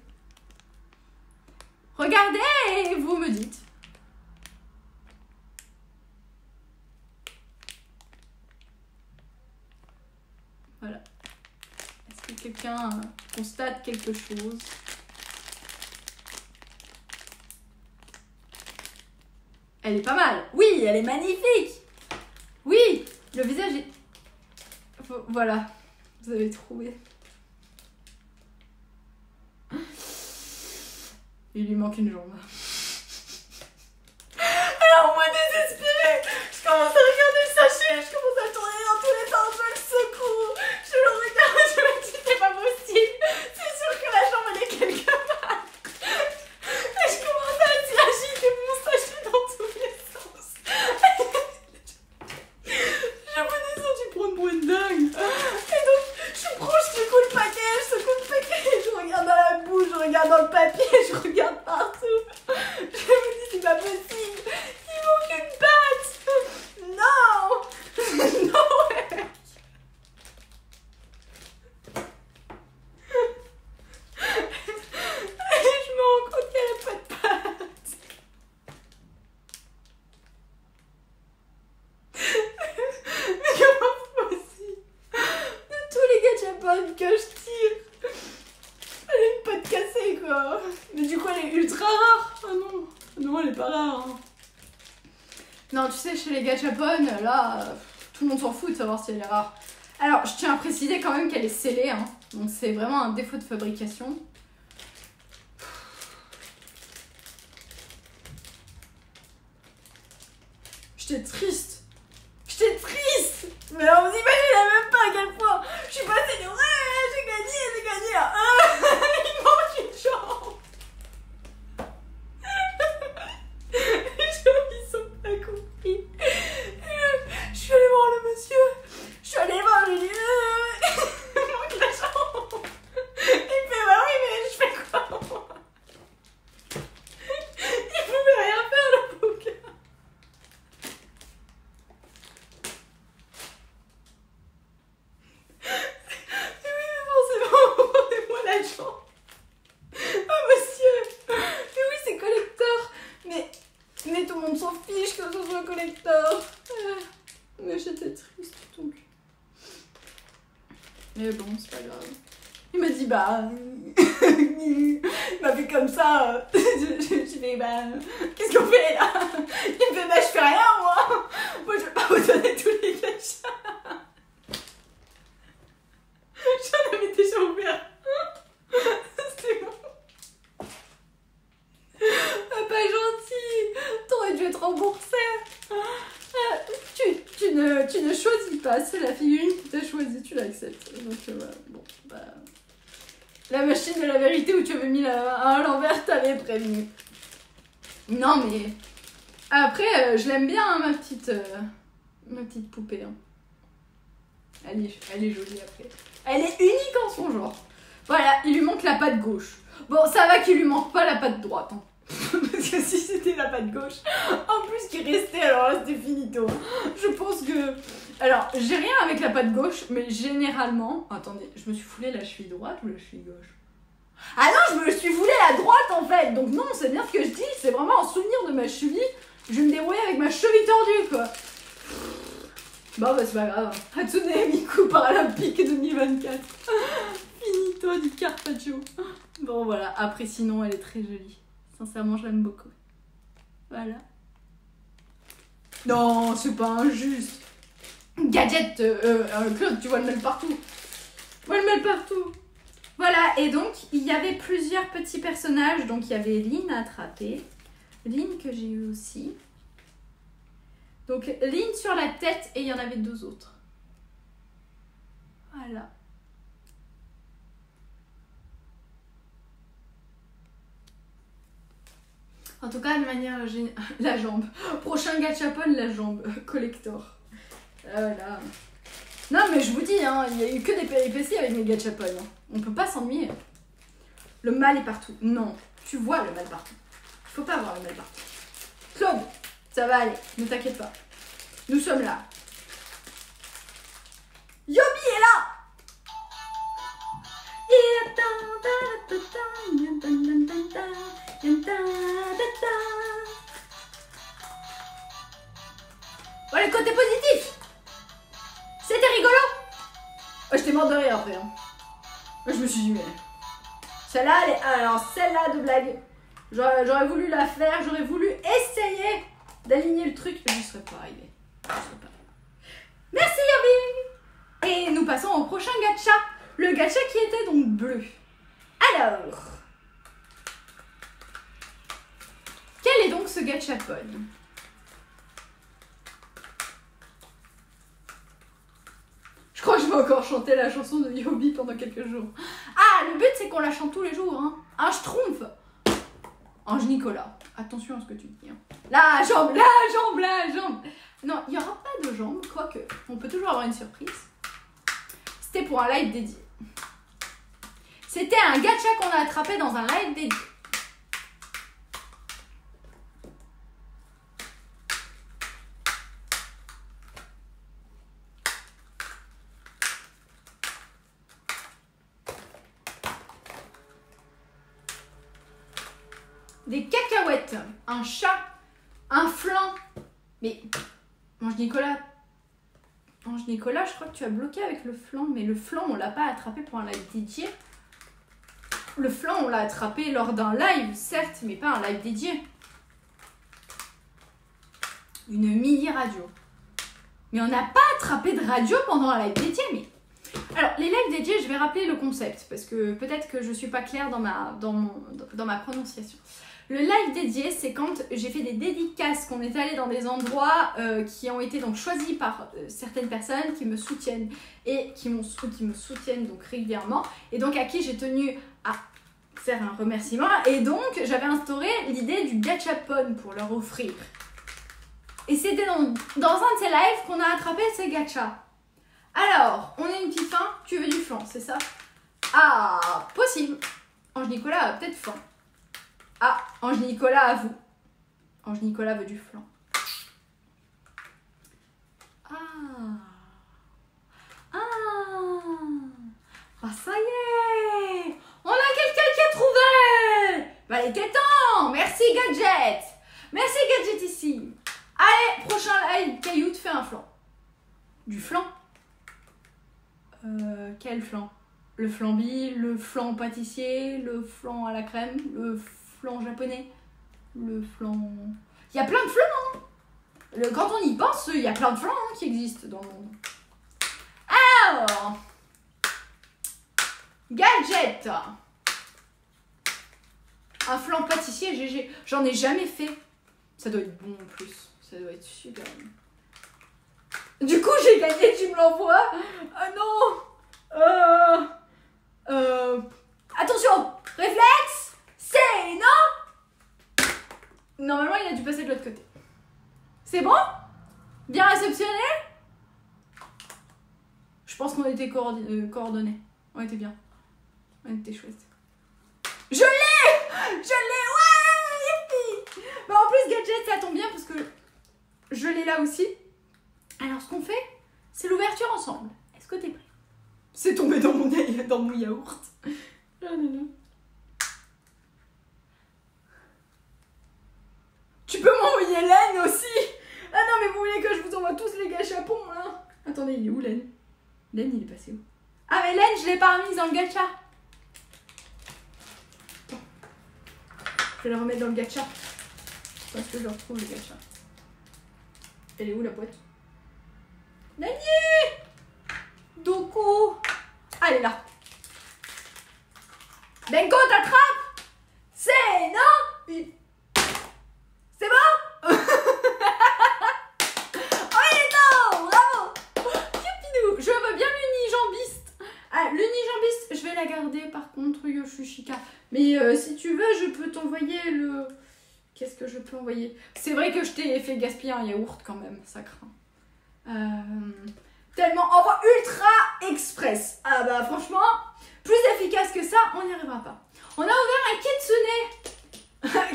S1: Regardez et vous me dites. Voilà. Est-ce que quelqu'un constate quelque chose? Elle est pas mal. Oui, elle est magnifique. Oui, le visage est... Voilà, vous avez trouvé. Il lui manque une jambe. Alors moi désespérée, je commence à regarder le sachet, je commence à tourner dans tous les sens, je le secoue, je le regarde, je me dis c'est pas possible, c'est sûr que la jambe elle est quelque part. Et je commence à agiter mon sachet dans tous les sens. Je me descends, tu prends pour une dingue. Et donc je secoue le paquet, je regarde dans la bouche, je regarde dans le papier, je regarde partout. sinon elle est pas rare. Hein. Non, tu sais, chez les gachapon, là, tout le monde s'en fout de savoir si elle est rare. Alors, je tiens à préciser quand même qu'elle est scellée, hein. Donc c'est vraiment un défaut de fabrication. J'étais triste. J'étais triste. Mais on s'imaginait même pas à quel point je suis passée de ouais, j'ai gagné à il manque une jambe. Ils sont pas compris. Je suis allée voir le monsieur. Je suis allée voir le lieu. Il manque la jambe. Il me fait bah oui mais je fais quoi moi? Il pouvait rien faire le pauvre gars. Moi la jambe. Oh monsieur. Mais oui c'est collector. Mais tout le monde s'en fiche que ce soit collector. Mais j'étais triste donc. Mais bon c'est pas grave. Il m'a dit bah. Il m'a fait comme ça. J'ai fait bah. Qu'est-ce qu'on fait là? Il me fait bah je fais rien moi. Moi je vais pas vous donner tous les gachas. J'en avais déjà ouvert. C'était bon. Pas gentil. T'aurais dû être remboursé. Tu ne choisis pas. C'est la figurine qui t'a choisi. Tu l'acceptes. Donc voilà. Bon, bah. La machine de la vérité où tu avais mis la main à l'envers, t'avais prévenu. Non mais. Après, je l'aime bien, hein, ma petite poupée. Hein. Elle est jolie après. Elle est unique en son genre. Voilà, il lui manque la patte gauche. Bon, ça va qu'il lui manque pas la patte droite. Hein. Parce que si c'était la patte gauche, en plus qui restait, alors là c'était finito. Je pense que... Alors, j'ai rien avec la patte gauche, mais généralement... Attendez, je me suis foulé la cheville droite ou la cheville gauche? Ah non, je me suis foulé la droite en fait. Donc non, c'est bien ce que je dis. C'est vraiment un souvenir de ma cheville. Je vais me débrouiller avec ma cheville tordue, quoi. Bon, bah c'est pas grave. Hatsune Miku Paralympique 2024. Finito du Carpaccio. Bon, voilà. Après, sinon, elle est très jolie. Sincèrement, je l'aime beaucoup. Voilà. Non, c'est pas injuste. Gadget, Claude, tu vois le mail partout. Tu vois le mail partout. Voilà, et donc, il y avait plusieurs petits personnages. Donc, il y avait Lynn à attraper. Lynn que j'ai eu aussi. Donc, Lynn sur la tête et il y en avait deux autres. Voilà. En tout cas, de manière générale, la jambe. Prochain gachapon, la jambe. Collector. Voilà. Non, mais je vous dis, hein, il n'y a eu que des péripéties avec mes gachapon. Hein. On peut pas s'ennuyer. Le mal est partout. Non, tu vois le mal partout. Il faut pas avoir le mal partout. Claude, ça va aller, ne t'inquiète pas. Nous sommes là. Yobi est là. Bon, le côté positif. C'était rigolo. Oh, j'étais morte de rire après. Hein. Je me suis dit, mais... Celle-là, elle est... Alors, celle-là de blague. J'aurais voulu la faire, j'aurais voulu essayer d'aligner le truc, mais je ne serais pas arrivée. Merci Yobi. Et nous passons au prochain gacha. Le gacha qui était donc bleu. Alors, quel est donc ce gachapon? Je crois que je vais encore chanter la chanson de Yobi pendant quelques jours. Ah, le but c'est qu'on la chante tous les jours. Hein. Un schtroumpf. Ange Nicolas. Attention à ce que tu dis. Hein. La jambe, la jambe, la jambe. Non, il n'y aura pas de jambe, quoique. On peut toujours avoir une surprise. C'était pour un live dédié. C'était un gacha qu'on a attrapé dans un live dédié. Des cacahuètes, un chat, un flan. Mais, Ange Nicolas, je crois que tu as bloqué avec le flan. Mais le flan, on l'a pas attrapé pour un live dédié. Le flan, on l'a attrapé lors d'un live, certes, mais pas un live dédié. Une mini-radio. Mais on n'a pas attrapé de radio pendant un live dédié, mais... Alors, les lives dédiés, je vais rappeler le concept, parce que peut-être que je ne suis pas claire dans ma prononciation. Le live dédié, c'est quand j'ai fait des dédicaces, qu'on est allé dans des endroits qui ont été donc choisis par certaines personnes qui me soutiennent et qui me soutiennent donc régulièrement, et donc à qui j'ai tenu à faire un remerciement, et donc j'avais instauré l'idée du gachapon pour leur offrir. Et c'était dans un de ces lives qu'on a attrapé ces gachas. Alors, on a une petite faim, tu veux du flan, c'est ça? Ah, possible. Ange Nicolas a peut-être faim. Ah, Ange Nicolas à vous. Ange Nicolas veut du flan. Ah. Ah. Ah, ça y est. On a quelqu'un qui a trouvé. Bah, il était temps. Merci, Gadget. Merci, Gadget ici. Allez, prochain live, Caillou te fait un flan. Du flan. Quel flan? Le flambi, le flan pâtissier, le flan à la crème, le flan japonais, le flan... Il y a plein de flans, hein. Quand on y pense, il y a plein de flans hein, qui existent dans le monde. Alors, Gadget. Un flan pâtissier, GG. J'en ai jamais fait. Ça doit être bon en plus. Ça doit être super bon. Du coup, j'ai gagné, tu me l'envoies. Ah non. Attention, réflexe. C'est non. Normalement, il a dû passer de l'autre côté. C'est bon? Bien réceptionné? Je pense qu'on était coordonnés. On était bien. On était chouette. Je l'ai! Je l'ai! Ouais! Bah en plus, Gadget, ça tombe bien parce que je l'ai là aussi. Alors, ce qu'on fait, c'est l'ouverture ensemble. Est-ce que t'es prêt? C'est tombé dans mon yaourt. Ah, non. Tu peux m'envoyer Len aussi? Ah non, mais vous voulez que je vous envoie tous les gachapons, là? Attendez, il est où, Len? Len, il est passé où? Ah, mais Len, je l'ai pas remise dans le gacha. Attends. Je vais la remettre dans le gacha. Parce que je retrouve le gacha. Elle est où, la boîte? Nani! Doku! Ah, elle est là. Benko, t'attrapes! C'est non! C'est bon? Oh, il est temps! Bravo! Youpinou! Je veux bien l'unijambiste. Ah, l'unijambiste, je vais la garder par contre, Yoshishika. Mais si tu veux, je peux t'envoyer le... Qu'est-ce que je peux envoyer? C'est vrai que je t'ai fait gaspiller un yaourt quand même, ça craint. Tellement envoi ultra express. Ah bah franchement, plus efficace que ça, on n'y arrivera pas. On a ouvert un kitsune.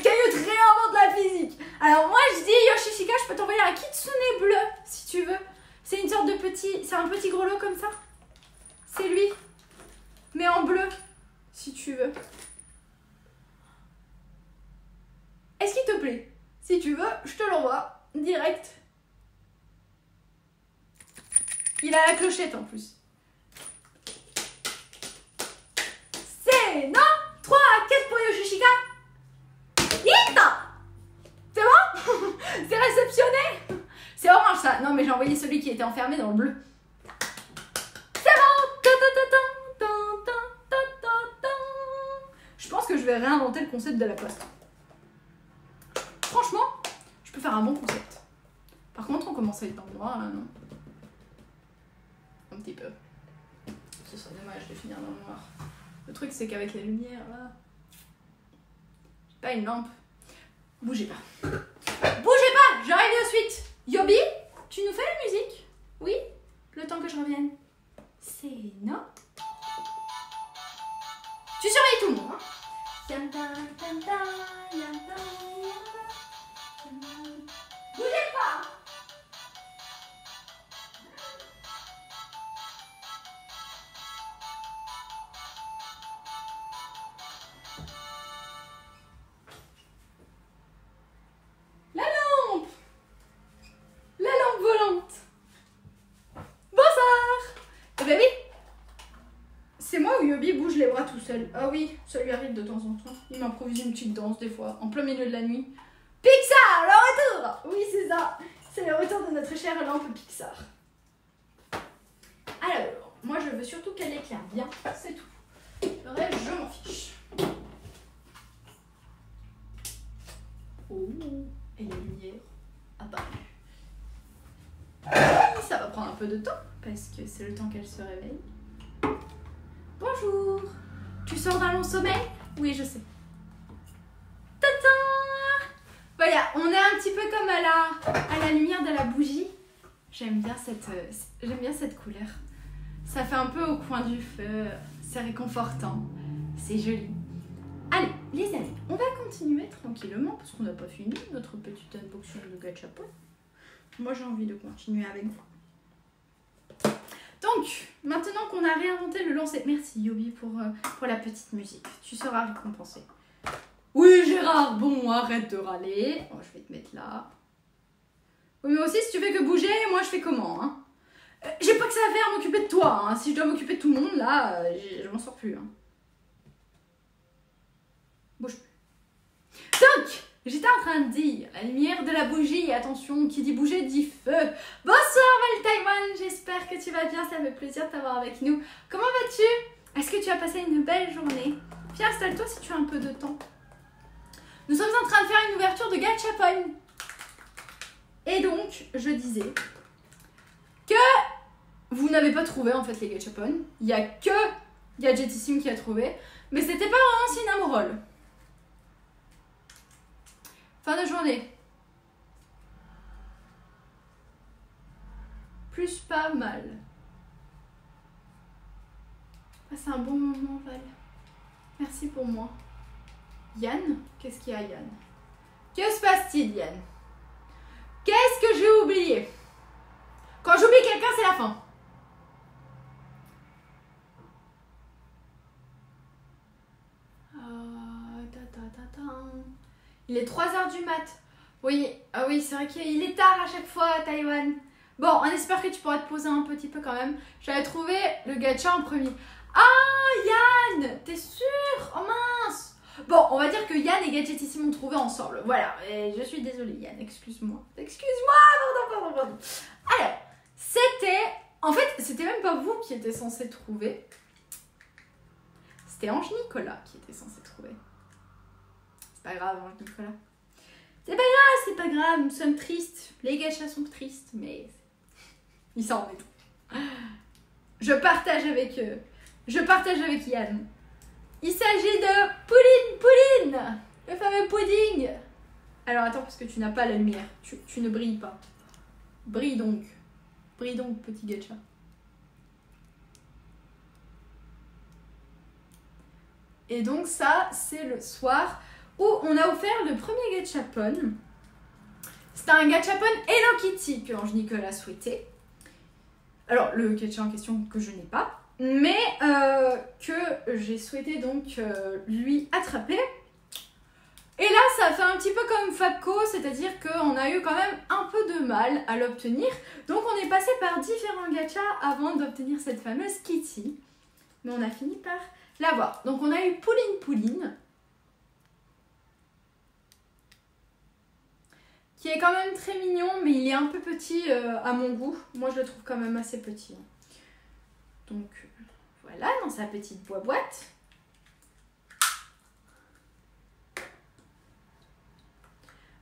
S1: Caillou réinvente la physique. Alors moi je dis Yoshishika, je peux t'envoyer un kitsune bleu si tu veux. C'est une sorte de petit, c'est un petit grelot comme ça. C'est lui, mais en bleu, si tu veux. Est-ce qu'il te plaît? Si tu veux, je te l'envoie direct. Il a la clochette en plus. C'est non 3 à 4 pour Yoshishika. Ita. C'est bon? C'est réceptionné. C'est orange ça. Non mais j'ai envoyé celui qui était enfermé dans le bleu. C'est bon. Je pense que je vais réinventer le concept de la poste. Franchement, je peux faire un bon concept. Par contre, on commence à être dans le noir là, non? Un petit peu. Ce serait dommage de finir dans le noir. Le truc, c'est qu'avec la lumière, là... J'ai pas une lampe. Bougez pas. Bougez pas! J'arrive de suite. Yobi, tu nous fais la musique? Oui? Le temps que je revienne. C'est non? Tu surveilles tout le monde, hein? Bougez pas! La lampe! La lampe volante! Bonsoir! Eh ben oui! C'est moi ou Yobi bouge les bras tout seul? Ah oui, ça lui arrive de temps en temps. Il m'improvise une petite danse des fois, en plein milieu de la nuit. Pixar, le retour! Oui, c'est ça. C'est le retour de notre chère lampe Pixar. Alors, moi je veux surtout qu'elle éclaire bien, c'est tout. Le reste, je m'en fiche. Oh, et la lumière apparue. Ça va prendre un peu de temps, parce que c'est le temps qu'elle se réveille. Bonjour. Tu sors d'un long sommeil? Oui, je sais. Tata! Voilà, on est un petit peu comme à la lumière de la bougie. J'aime bien cette couleur. Ça fait un peu au coin du feu. C'est réconfortant. C'est joli. Allez, les amis, on va continuer tranquillement parce qu'on n'a pas fini notre petite unboxing de gachapon. Moi, j'ai envie de continuer avec vous. Donc, maintenant qu'on a réinventé le lancer... Merci, Yobi, pour la petite musique. Tu seras récompensé. Oui, Gérard, bon, arrête de râler. Oh, je vais te mettre là. Oui, mais aussi, si tu fais que bouger, moi, je fais comment, hein? J'ai pas que ça à faire à m'occuper de toi, hein. Si je dois m'occuper de tout le monde, là, je m'en sors plus, hein. Bouge plus. Donc, j'étais en train de dire, la lumière de la bougie, attention, qui dit bouger dit feu. Bonsoir, Val Taïwan, j'espère que tu vas bien, ça me fait plaisir de t'avoir avec nous. Comment vas-tu? Est-ce que tu as passé une belle journée? Viens, installe-toi si tu as un peu de temps. Nous sommes en train de faire une ouverture de gachapon. Et donc, je disais que vous n'avez pas trouvé en fait les gachapon. Il n'y a que Gadgetissime qui a trouvé. Mais c'était pas vraiment Cinnamoroll. Fin de journée. Plus pas mal. Ah, c'est un bon moment, Val. Merci pour moi. Yann? Qu'est-ce qu'il y a, Yann? Que se passe-t-il, Yann? Qu'est-ce que j'ai oublié? Quand j'oublie quelqu'un, c'est la fin. Il est 3h du mat. Oui, ah oui, c'est vrai qu'il est tard à chaque fois à Taïwan. Bon, on espère que tu pourras te poser un petit peu quand même. J'avais trouvé le gacha en premier. Ah, Yann, t'es sûr? Oh mince. Bon, on va dire que Yann et Gadgetissime ont trouvé ensemble. Voilà, et je suis désolée, Yann, excuse-moi. Excuse-moi, pardon. Alors, c'était... En fait, c'était même pas vous qui étiez censé trouver. C'était Ange Nicolas qui était censé trouver. C'est pas grave, Ange Nicolas. C'est pas grave, nous sommes tristes. Les gachas sont tristes, mais ils s'en remettent. Je partage avec Yann. Il s'agit de Pouline, le fameux pudding. Alors attends, parce que tu n'as pas la lumière. Tu ne brilles pas. Brille donc, petit gacha. Et donc ça, c'est le soir où on a offert le premier gachapon. C'était un gachapon Hello Kitty que Ange Nicolas souhaitait. Alors, le gacha en question que je n'ai pas, mais que j'ai souhaité donc lui attraper. Et là, ça fait un petit peu comme Fabco, c'est-à-dire qu'on a eu quand même un peu de mal à l'obtenir. Donc, on est passé par différents gachas avant d'obtenir cette fameuse Kitty. Mais on a fini par l'avoir. Donc, on a eu Pouline, qui est quand même très mignon, mais il est un peu petit à mon goût. Moi, je le trouve quand même assez petit. Donc, voilà, dans sa petite boîte.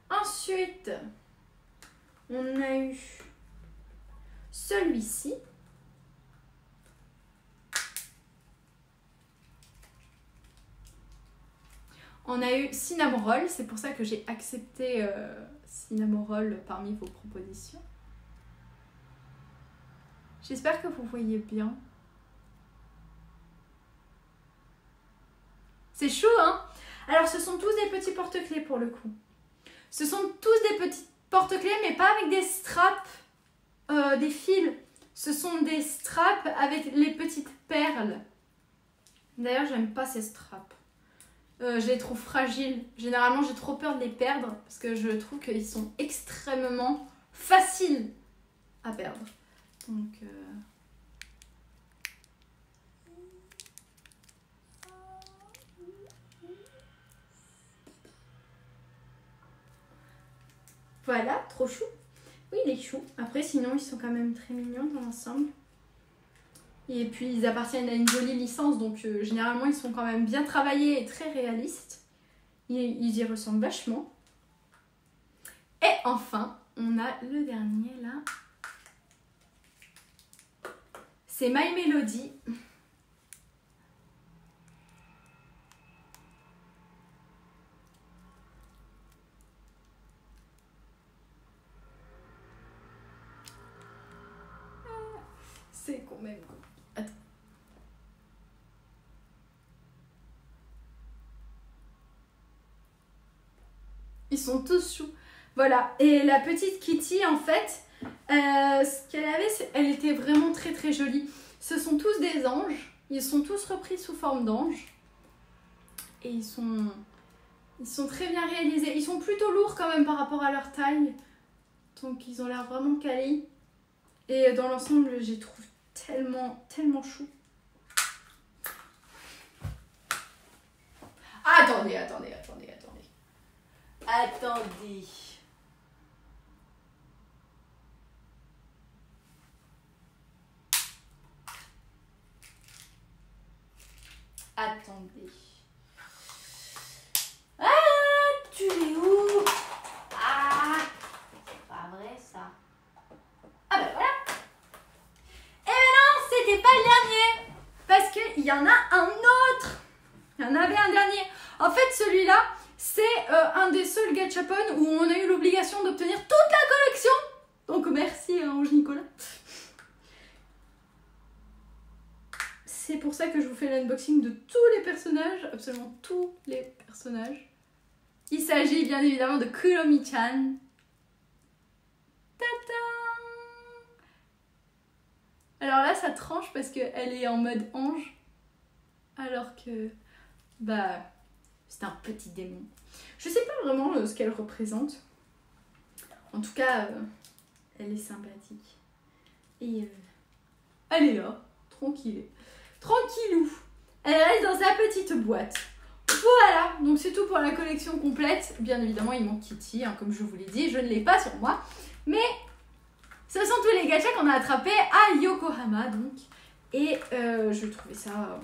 S1: Ensuite, on a eu celui-ci. On a eu Cinnamoroll, c'est pour ça que j'ai accepté Cinnamoroll parmi vos propositions. J'espère que vous voyez bien. C'est chou, hein? Alors, ce sont tous des petits porte-clés pour le coup. Ce sont tous des petits porte-clés, mais pas avec des straps, des fils. Ce sont des straps avec les petites perles. D'ailleurs, j'aime pas ces straps. Je les trouve fragiles. Généralement, j'ai trop peur de les perdre parce que je trouve qu'ils sont extrêmement faciles à perdre. Donc, voilà, trop chou. Oui, il est chou. Après, sinon, ils sont quand même très mignons dans l'ensemble. Et puis, ils appartiennent à une jolie licence, donc généralement, ils sont quand même bien travaillés et très réalistes. Ils y ressemblent vachement. Et enfin, on a le dernier là. C'est My Melody. C'est quand même... Attends. Ils sont tous choux. Voilà. Et la petite Kitty, en fait, ce qu'elle avait, elle était vraiment très très jolie. Ce sont tous des anges. Ils sont tous repris sous forme d'anges. Et ils sont très bien réalisés. Ils sont plutôt lourds quand même par rapport à leur taille. Donc ils ont l'air vraiment quali. Et dans l'ensemble, je les trouve tellement chou. Attendez. Attendez. Ah, tu es où? Ah, c'est pas vrai ça. Ah ben voilà. Eh ben non, c'était pas le dernier. Parce qu'il y en a un autre. Il y en avait un dernier. En fait, celui-là, c'est un des seuls gachapon où on a eu l'obligation d'obtenir toute la collection. Donc merci Ange Nicolas. C'est pour ça que je vous fais l'unboxing de tous les personnages, absolument tous les personnages. Il s'agit bien évidemment de Kuromi-chan. Tadam! Alors là, ça tranche parce qu'elle est en mode ange. Alors que, bah, c'est un petit démon. Je sais pas vraiment ce qu'elle représente. En tout cas, elle est sympathique. Et elle est là, tranquille. Tranquillou. Elle reste dans sa petite boîte. Voilà, donc c'est tout pour la collection complète. Bien évidemment, il manque Kitty, hein, comme je vous l'ai dit. Je ne l'ai pas sur moi. Mais ce sont tous les gachas qu'on a attrapés à Yokohama, donc. Et je trouvais ça...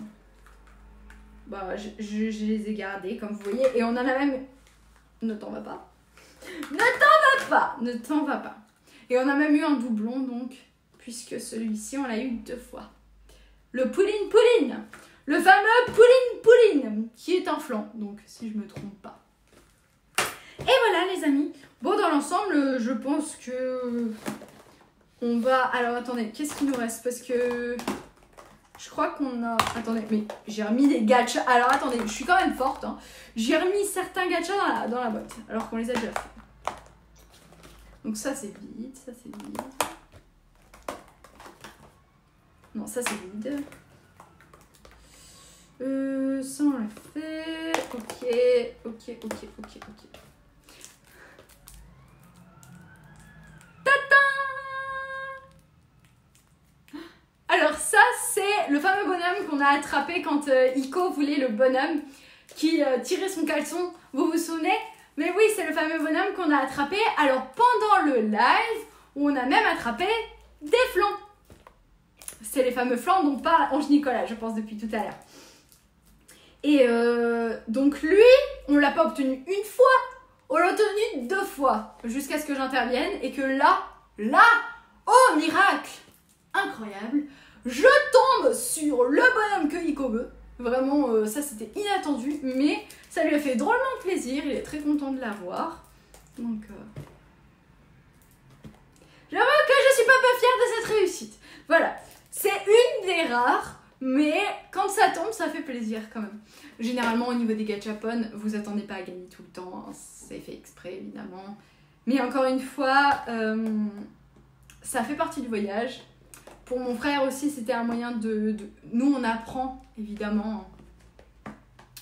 S1: bah, je les ai gardés, comme vous voyez. Et on en a même... Ne t'en va pas. Ne t'en va pas. Ne t'en va pas. Et on a même eu un doublon, donc. Puisque celui-ci, on l'a eu 2 fois. Le Poulin, le fameux Poulin, qui est un flan, donc si je me trompe pas. Et voilà les amis. Bon, dans l'ensemble, je pense que on va... Alors attendez, qu'est-ce qu'il nous reste? Parce que je crois qu'on a... Attendez, mais j'ai remis des gachas. Alors attendez, je suis quand même forte. Hein. J'ai remis certains gachas dans la boîte, alors qu'on les a déjà fait. Donc ça c'est vide, ça c'est vide. Non, ça c'est vide. Ça on l'a fait. Ok. Tata! Alors ça c'est le fameux bonhomme qu'on a attrapé quand Iko voulait le bonhomme qui tirait son caleçon. Vous vous souvenez? Mais oui, c'est le fameux bonhomme qu'on a attrapé. Alors pendant le live, où on a même attrapé des flancs. C'est les fameux flancs dont parle Ange Nicolas, je pense, depuis tout à l'heure. Et donc lui, on l'a pas obtenu une fois, on l'a obtenu 2 fois, jusqu'à ce que j'intervienne. Et que là, oh miracle incroyable, je tombe sur le bonhomme que Iko veut. Vraiment, ça c'était inattendu, mais ça lui a fait drôlement plaisir, il est très content de l'avoir. Donc, j'avoue que je suis pas peu fière de cette réussite. Voilà. C'est une des rares, mais quand ça tombe, ça fait plaisir quand même. Généralement, au niveau des gachapon, vous attendez pas à gagner tout le temps. Hein. C'est fait exprès, évidemment. Mais encore une fois, ça fait partie du voyage. Pour mon frère aussi, c'était un moyen de... Nous, on apprend, évidemment,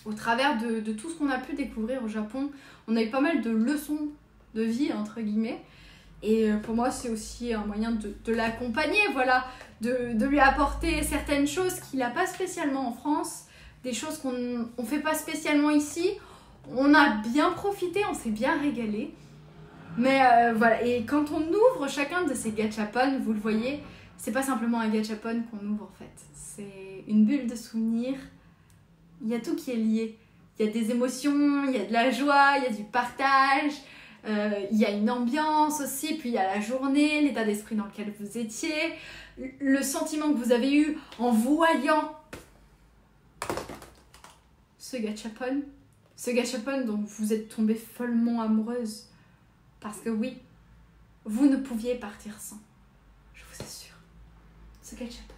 S1: au travers de tout ce qu'on a pu découvrir au Japon. On a eu pas mal de leçons de vie, entre guillemets. Et pour moi, c'est aussi un moyen de l'accompagner, voilà, de lui apporter certaines choses qu'il n'a pas spécialement en France, des choses qu'on ne fait pas spécialement ici. On a bien profité, on s'est bien régalé. Mais voilà, et quand on ouvre chacun de ces gachapon, vous le voyez, c'est pas simplement un gachapon qu'on ouvre en fait. C'est une bulle de souvenirs. Il y a tout qui est lié. Il y a des émotions, il y a de la joie, il y a du partage, il y a une ambiance aussi, puis il y a la journée, l'état d'esprit dans lequel vous étiez, le sentiment que vous avez eu en voyant ce gachapon dont vous êtes tombée follement amoureuse. Parce que oui, vous ne pouviez partir sans, je vous assure. Ce gachapon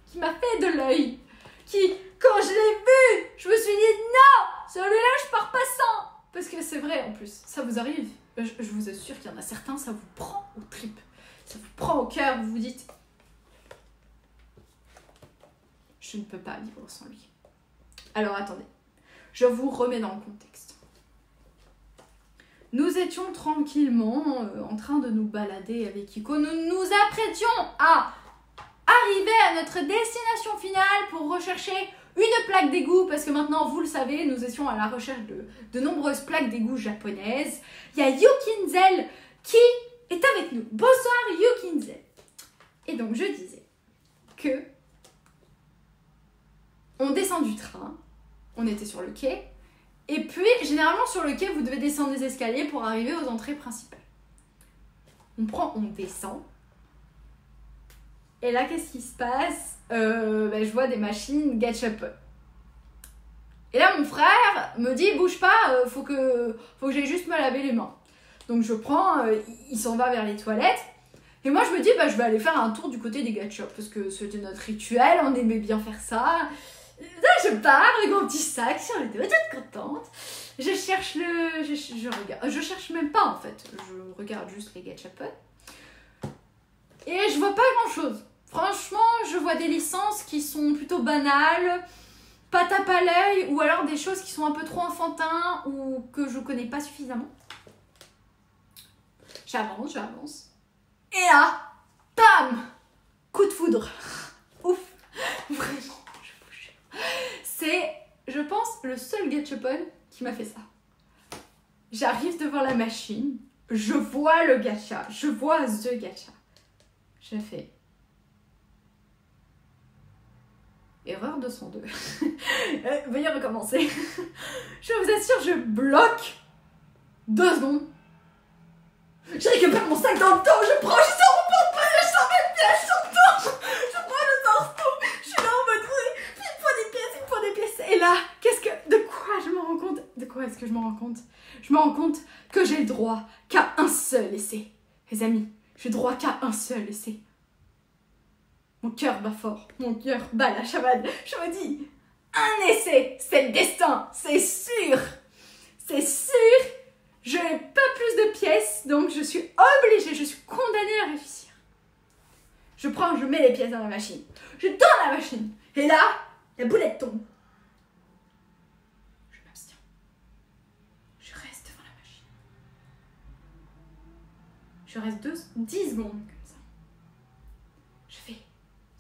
S1: qui m'a fait de l'œil, qui, quand je l'ai vu, je me suis dit non, celui-là je pars pas sans. Parce que c'est vrai en plus, ça vous arrive. Je vous assure qu'il y en a certains, ça vous prend aux tripes, ça vous prend au cœur, vous vous dites je ne peux pas vivre sans lui. Alors attendez, je vous remets dans le contexte. Nous étions tranquillement en train de nous balader avec Iko. Nous nous apprêtions à arriver à notre destination finale pour rechercher une plaque d'égout, parce que maintenant, vous le savez, nous étions à la recherche de nombreuses plaques d'égout japonaises. Il y a Yukinzel qui est avec nous. Bonsoir Yukinzel. Et donc, je disais que on descend du train, on était sur le quai, et puis, généralement, sur le quai, vous devez descendre des escaliers pour arriver aux entrées principales. On descend. Et là, qu'est-ce qui se passe? Je vois des machines gachapon. Et là, mon frère me dit, bouge pas, faut que j'aille juste me laver les mains. Donc, je prends, il s'en va vers les toilettes. Et moi, je me dis, je vais aller faire un tour du côté des gachas, parce que c'était notre rituel, on aimait bien faire ça. Là, je pars avec mon petit sac sur le dos, toute contente. Je cherche je regarde. Je cherche même pas en fait. Je regarde juste les gachapon. Et je vois pas grand chose. Franchement, je vois des licences qui sont plutôt banales, pas tape à l'œil, ou alors des choses qui sont un peu trop enfantins ou que je connais pas suffisamment. J'avance. Et là, bam! Coup de foudre. Ouf! Vraiment. C'est, je pense, le seul gachapon qui m'a fait ça. J'arrive devant la machine, je vois le gacha, je vois The Gacha. Je fais erreur 202. Veuillez recommencer. Je vous assure, je bloque 2 secondes. Je récupère mon sac dans le dos, je sors mon porte-monnaie, je sors mes pièces, je prends le torse, je suis là en mode oui, il me faut des pièces. Et là, de quoi je me rends compte? De quoi est-ce que je me rends compte? Je me rends compte que j'ai le droit qu'à un seul essai. Les amis, j'ai le droit qu'à un seul essai. Mon cœur bat fort, mon cœur bat la chamade. Je me dis, un essai, c'est le destin, c'est sûr. C'est sûr, je n'ai pas plus de pièces, donc je suis obligée, je suis condamnée à réussir. Je mets les pièces dans la machine, je tourne la machine, et là, la boulette tombe. Je m'abstiens. Je reste devant la machine. Je reste 10 secondes comme ça. Je fais,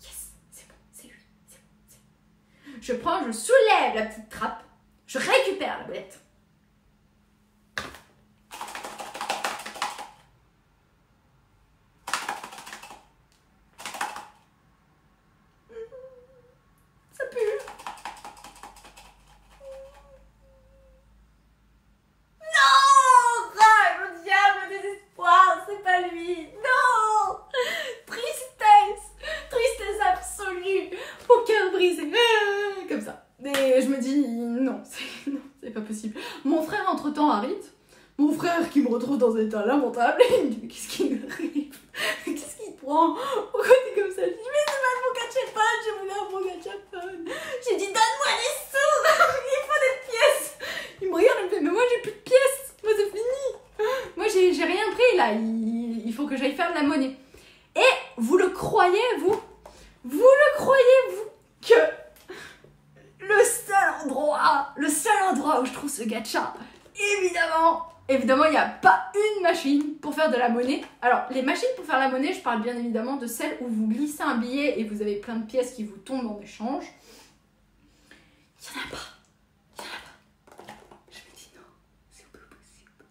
S1: yes, c'est bon, c'est lui, c'est bon. Je soulève la petite trappe, je récupère la boulette. Mon frère qui me retrouve dans un état lamentable, il me dit mais qu'est-ce qui lui arrive? Qu'est-ce qu'il prend? Pourquoi t'es comme ça? Je dis mais c'est pas mon gachapon, je voulais un bon gachapon. J'ai dit donne-moi les sous, il faut des pièces. Il me regarde, il me fait mais moi j'ai plus de pièces, moi c'est fini. Moi j'ai rien pris là, il faut que j'aille faire de la monnaie. Et vous le croyez vous que le seul endroit où je trouve ce gacha, évidemment, il n'y a pas une machine pour faire de la monnaie. Alors, les machines pour faire la monnaie, je parle bien évidemment de celles où vous glissez un billet et vous avez plein de pièces qui vous tombent en échange. Il n'y en a pas. Je me dis non, c'est pas possible.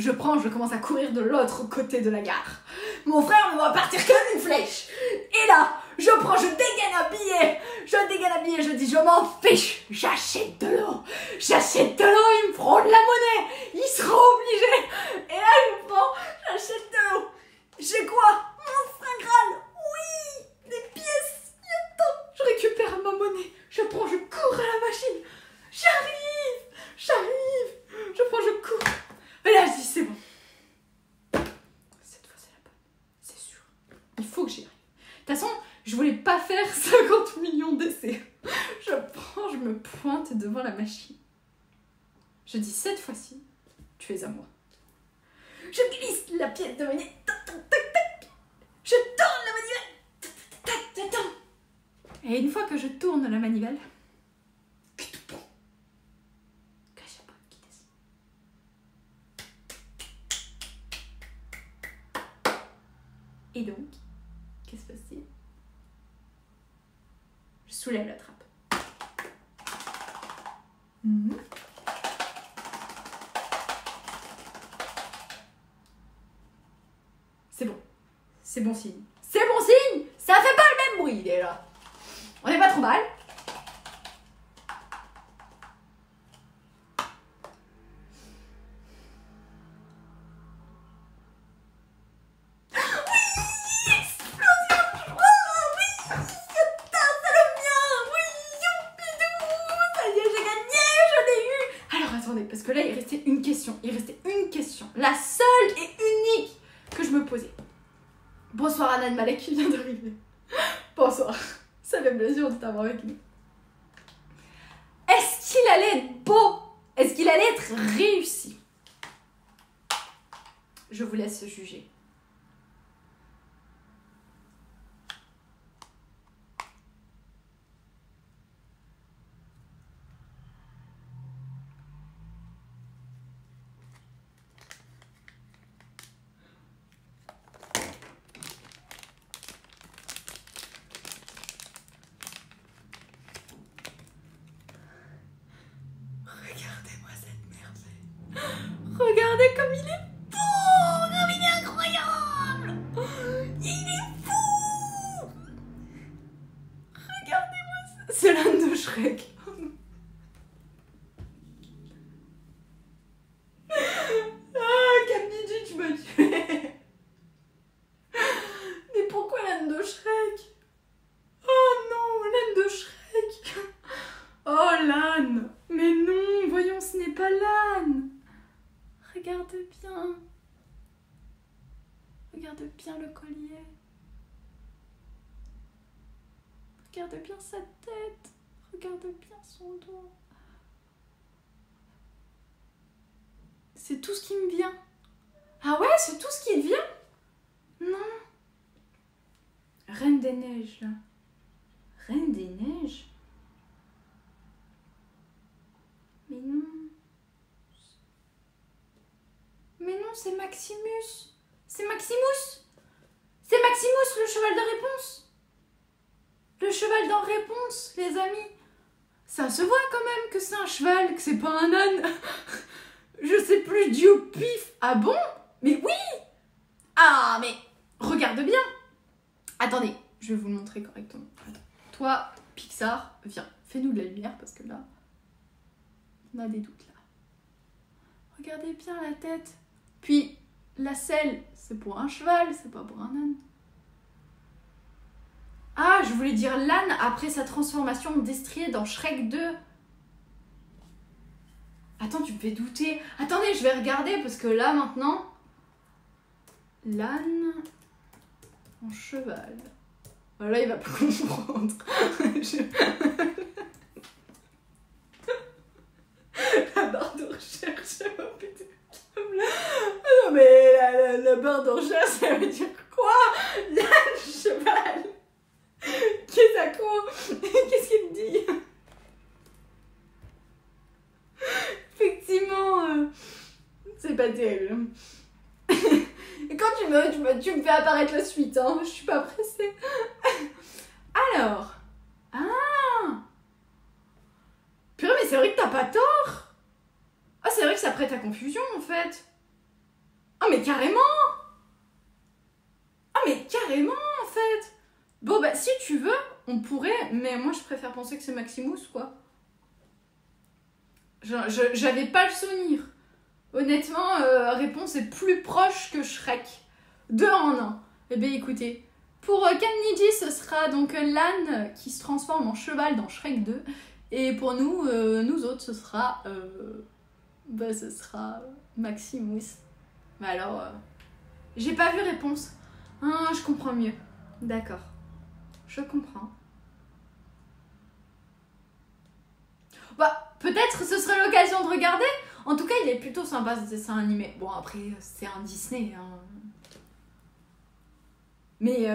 S1: je commence à courir de l'autre côté de la gare. Mon frère ne va partir comme une flèche. Et là, je dégaine un billet, je dis je m'en fiche, j'achète de l'eau, ils me feront de la monnaie, ils seront obligés. Et là, je prends, j'achète de l'eau. J'ai quoi? Mon Saint Graal, oui, des pièces. Attends, je récupère ma monnaie, je prends, je cours à la machine, j'arrive, je cours. Et là, je dis c'est bon. Cette fois, c'est la bonne, c'est sûr. Il faut que j'y arrive. De toute façon, je voulais pas faire 50 millions d'essais. Je me pointe devant la machine. Je dis cette fois-ci, tu es à moi. Je glisse la pièce de monnaie. Tac, tac, tac, tac. Je tourne la manivelle. Tac, tac, tac, tac. Et une fois que je tourne la manivelle, et donc, qu'est-ce qui se passe-t-il? Je soulève la trappe. C'est bon. C'est bon signe. C'est bon signe. Ça fait pas le même bruit déjà. On est pas trop mal. Parce que là, il restait une question. La seule et unique que je me posais. Bonsoir Anan Malek qui vient d'arriver. Bonsoir. Ça fait plaisir de t'avoir avec nous. Est-ce qu'il allait être beau? Est-ce qu'il allait être réussi? Je vous laisse juger. Regardez comme il est beau, comme il est incroyable. Il est fou. Regardez-moi ça. C'est l'âne de Shrek. Ah, Camille, tu m'as tué. Mais pourquoi l'âne de Shrek? Oh non, l'âne de Shrek. Oh l'âne. Mais non, voyons, ce n'est pas l'âne. Regarde bien. Regarde bien le collier. Regarde bien sa tête. Regarde bien son dos. C'est tout ce qui me vient. Ah ouais, c'est tout ce qui te vient? Non. Reine des neiges, là. Reine des neiges? Mais non. Mais non, c'est Maximus. C'est Maximus. C'est Maximus, le cheval de réponse. Le cheval d'en réponse, les amis. Ça se voit quand même que c'est un cheval, que c'est pas un âne. Je sais plus, je dis au pif. Ah bon? Mais oui. Ah, mais regarde bien. Attendez, je vais vous le montrer correctement. Attends. Toi, Pixar, viens. Fais-nous de la lumière parce que là, on a des doutes là. Regardez bien la tête. Puis, la selle, c'est pour un cheval, c'est pas pour un âne. Ah, je voulais dire l'âne après sa transformation en destrier dans Shrek 2. Attends, tu me fais douter. Attendez, je vais regarder parce que là, maintenant... L'âne en cheval. Là, il va pas comprendre. La barre de recherche, oh putain. Non mais la barre de recherche, ça veut dire quoi? L'âne cheval. Qu'est-ce à quoi? Qu'est-ce qu'il me dit? Effectivement, c'est pas terrible. Et quand tu me fais apparaître la suite, hein, je suis pas pressée. Alors, purée, mais c'est vrai que t'as pas tort. Ah, c'est vrai que ça prête à confusion en fait. Ah mais carrément. Ah mais carrément en fait. Bon bah si tu veux, on pourrait, mais moi je préfère penser que c'est Maximus quoi. J'avais pas le souvenir. Honnêtement, réponse est plus proche que Shrek. 2 en 1. Eh bien écoutez, pour Kaniji, ce sera donc l'âne qui se transforme en cheval dans Shrek 2. Et pour nous, nous autres, ce sera Maximus. Mais alors, j'ai pas vu réponse. Ah, je comprends mieux. D'accord. Je comprends. Bah, peut-être ce serait l'occasion de regarder. En tout cas, il est plutôt sympa ce dessin animé. Bon, après, c'est un Disney. Hein. Mais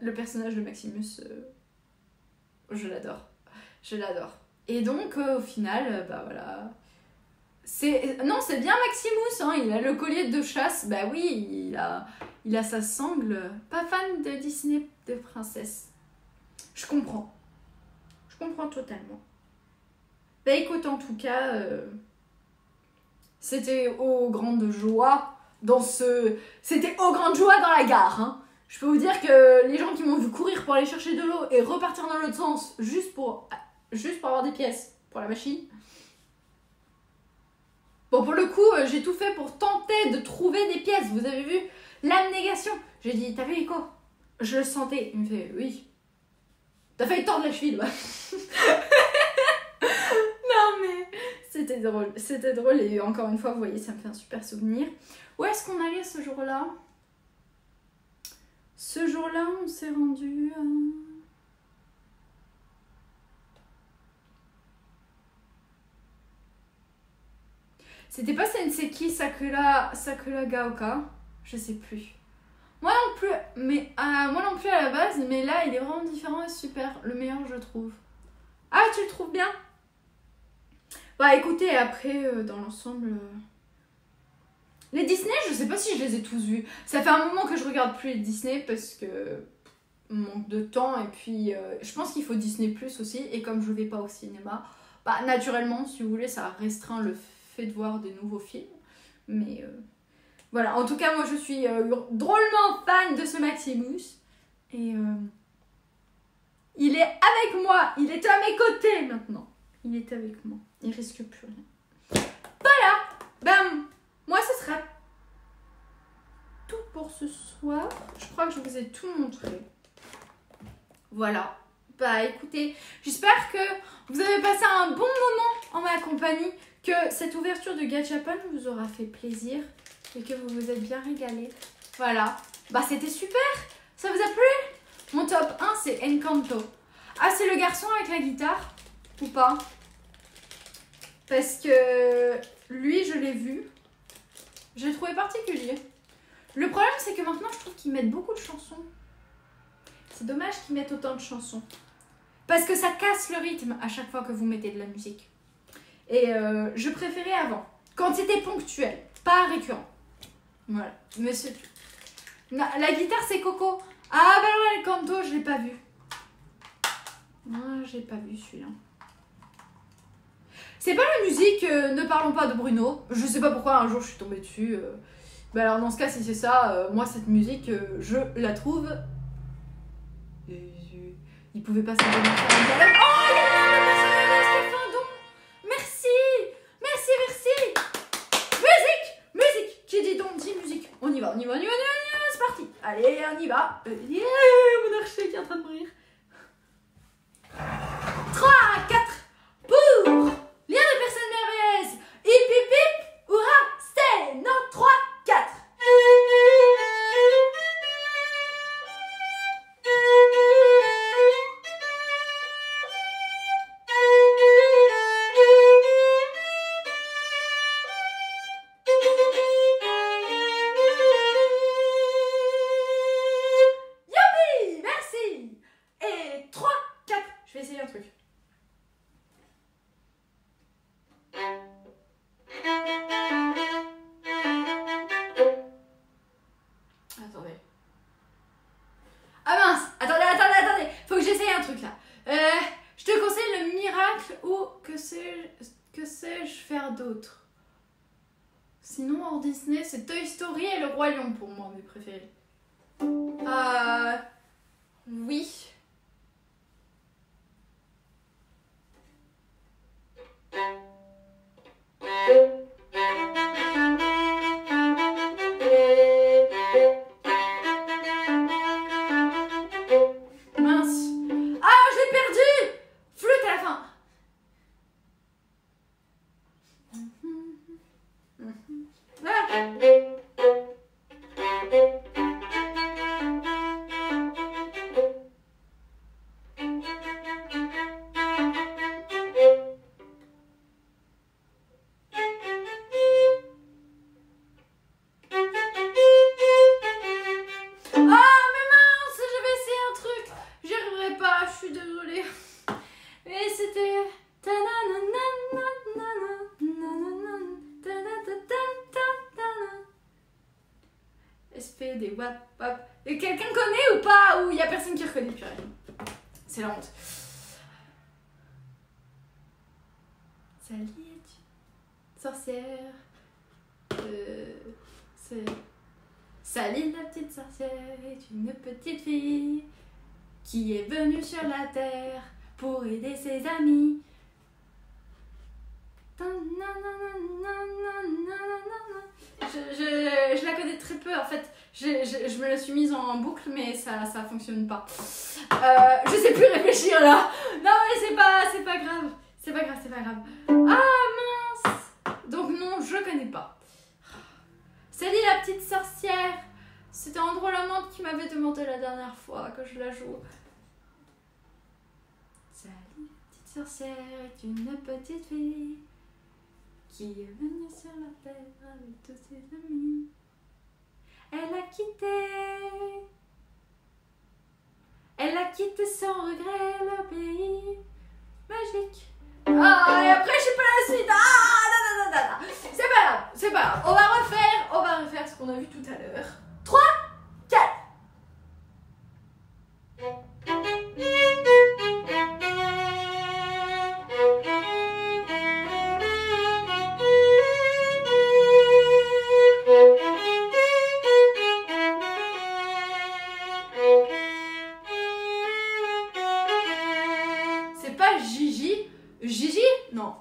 S1: le personnage de Maximus, je l'adore. Je l'adore. Et donc, au final, bah voilà. Non, c'est bien Maximus, hein. Il a le collier de chasse. Bah oui, il a sa sangle. Pas fan de Disney de princesse. Je comprends. Je comprends totalement. Bah écoute, en tout cas, c'était aux grandes joies C'était aux grandes joies dans la gare, hein. Je peux vous dire que les gens qui m'ont vu courir pour aller chercher de l'eau et repartir dans l'autre sens juste pour avoir des pièces pour la machine. Bon, pour le coup, j'ai tout fait pour tenter de trouver des pièces. Vous avez vu l'abnégation. J'ai dit, t'as vu Nico? Je le sentais. Il me fait, oui. T'as failli tordre la cheville, ouais. Non mais c'était drôle. C'était drôle et encore une fois, vous voyez, ça me fait un super souvenir. Où est-ce qu'on allait ce jour-là? Ce jour-là, on s'est rendu à... C'était pas Senseki Sakura Gaoka? Je sais plus. Moi non plus, mais moi non plus à la base, mais là il est vraiment différent et super, le meilleur je trouve. Ah, tu le trouves bien? Bah écoutez, après dans l'ensemble, les Disney, je sais pas si je les ai tous vus. Ça fait un moment que je regarde plus les Disney parce que manque de temps et puis je pense qu'il faut Disney Plus aussi et comme je vais pas au cinéma, bah naturellement si vous voulez ça restreint le fait de voir des nouveaux films. Mais voilà, en tout cas moi je suis drôlement fan de ce Maximus et il est avec moi, il est à mes côtés maintenant. Il est avec moi, il risque plus rien. Voilà, ben moi ce sera tout pour ce soir. Je crois que je vous ai tout montré. Voilà. Bah écoutez, j'espère que vous avez passé un bon moment en ma compagnie, que cette ouverture de Gachapon vous aura fait plaisir et que vous vous êtes bien régalés. Voilà. Bah c'était super. Ça vous a plu? Mon top 1 c'est Encanto. Ah, c'est le garçon avec la guitare ou pas? Parce que lui je l'ai vu. Je l'ai trouvé particulier. Le problème c'est que maintenant je trouve qu'ils mettent beaucoup de chansons. C'est dommage qu'ils mettent autant de chansons. Parce que ça casse le rythme à chaque fois que vous mettez de la musique. Et je préférais avant. Quand c'était ponctuel, pas récurrent. Voilà. Mais c'est tout. La guitare c'est Coco. Ah bah ouais, le canto, je l'ai pas vu. Ah, j'ai pas vu celui-là. C'est pas la musique Ne parlons pas de Bruno. Je sais pas pourquoi un jour je suis tombée dessus. Bah alors dans ce cas, si c'est ça, moi cette musique, je la trouve... Il pouvait pas s'en donner faire un dialogue. Oh, il y a le personnage qui fait un don. Merci. Merci, merci. Musique. Qui dit donc dit musique. On y va. C'est parti. Allez, on y va. Yeah, mon archer qui est en train de mourir. 3, 4, pour Lien de personnes merveilleuses. Hip, hip, hip. Hurrah, c'est non, 3, 4. sinon, hors Disney, c'est Toy Story et Le Roi Lion pour moi, mes préférés. Oui. Mince. Ah, je l'ai perdu! Flûte à la fin. Des wap wap. Et quelqu'un connaît ou pas? Ou il y a personne qui reconnaît, purée. C'est la honte. Sally est une sorcière. Sally la petite sorcière est une petite fille qui est venue sur la terre pour aider ses amis. Je la connais très peu en fait. Je me la suis mise en boucle, mais ça fonctionne pas. Je sais plus réfléchir là. Non mais c'est pas grave. C'est pas grave. Ah mince. Donc non, je connais pas. Sally la petite sorcière. C'était Andrew Lamont qui m'avait demandé la dernière fois que je la joue. Sally la petite sorcière est une petite fille qui est venue sur la terre avec tous ses amis. Elle a quitté sans regret le pays magique. Ah, et après je sais pas la suite. Ah, non. C'est pas grave. On va refaire ce qu'on a vu tout à l'heure. 3, 4. C'est pas Gigi? Gigi? Non.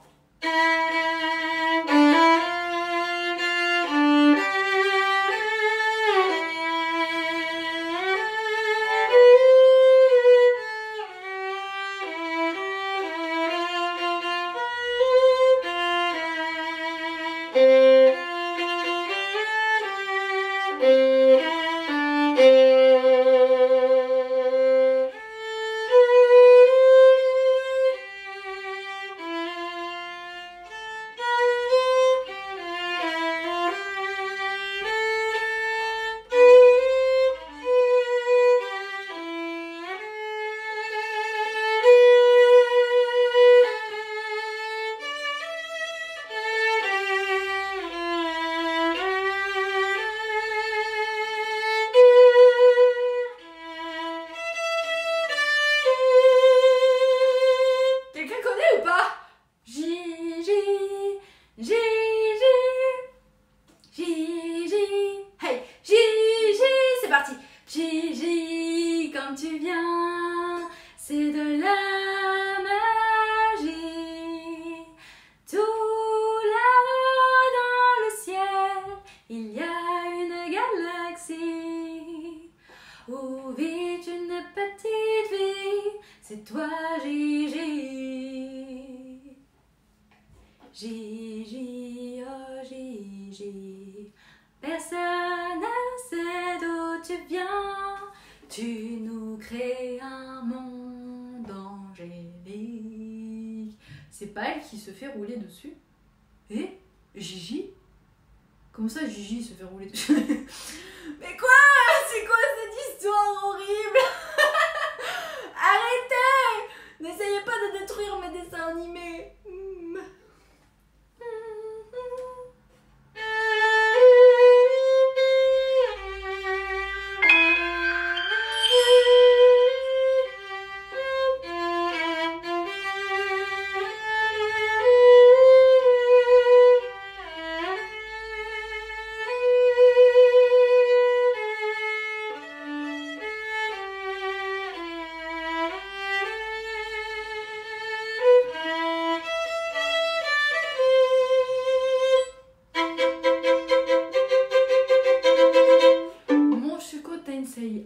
S1: Gigi, quand tu viens, c'est de la magie. Tout là-haut dans le ciel, il y a une galaxie où vit une petite vie. C'est toi, Gigi. Gigi, oh Gigi. Personne ne sait d'où tu viens, tu nous crées un monde angélique. C'est pas elle qui se fait rouler dessus? Et Gigi? Comment ça Gigi se fait rouler dessus? Mais quoi? C'est quoi cette histoire horrible? Arrêtez! N'essayez pas de détruire mes dessins animés.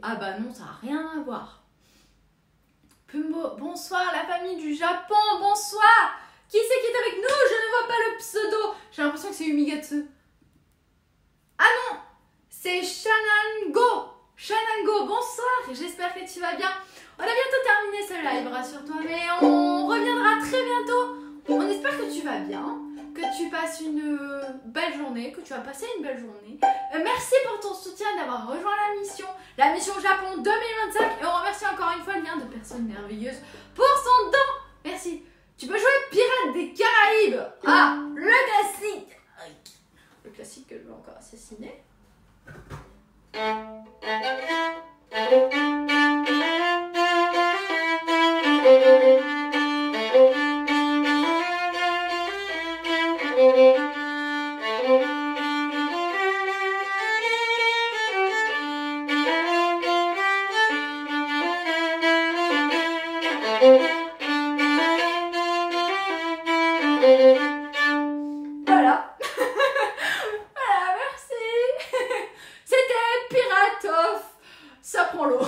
S1: Ah bah non, ça n'a rien à voir. Pumbo, bonsoir la famille du Japon, bonsoir. Qui c'est qui est avec nous? Je ne vois pas le pseudo. J'ai l'impression que c'est Umigatsu. Ah non, c'est Shanango. Shanango, bonsoir, j'espère que tu vas bien. On a bientôt terminé ce live, rassure-toi, mais on reviendra très bientôt. On espère que tu vas bien, que tu passes une belle journée, que tu vas passer une belle journée. Merci pour ton soutien, d'avoir rejoint la mission Japon 2025. Et on remercie encore une fois Lien de personne merveilleuse pour son don. Merci. Tu peux jouer Pirates des Caraïbes. Ah, le classique. Le classique que je vais encore assassiner. Voilà. Voilà, merci. C'était Pirate of... Ça prend l'eau. Vous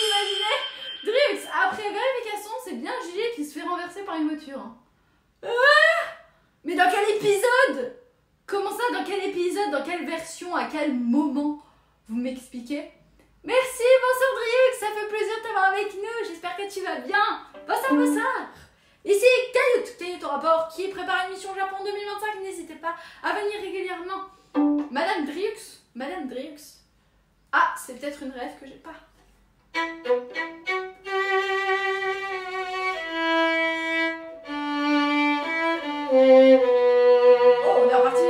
S1: imaginez? Drix, après vérification, c'est bien Juliette qui se fait renverser par une voiture. Ah, mais dans quel épisode? Comment ça, dans quel épisode? Dans quelle version? À quel moment? Vous m'expliquez? Merci, bonsoir Drix, ça fait plaisir de t'avoir avec nous. J'espère que tu vas bien. Bonsoir. Ici Cailloute au rapport qui prépare une mission Japon 2025. N'hésitez pas à venir régulièrement. Madame Drix. Ah, c'est peut-être une rêve que j'ai pas. Oh, on est reparti.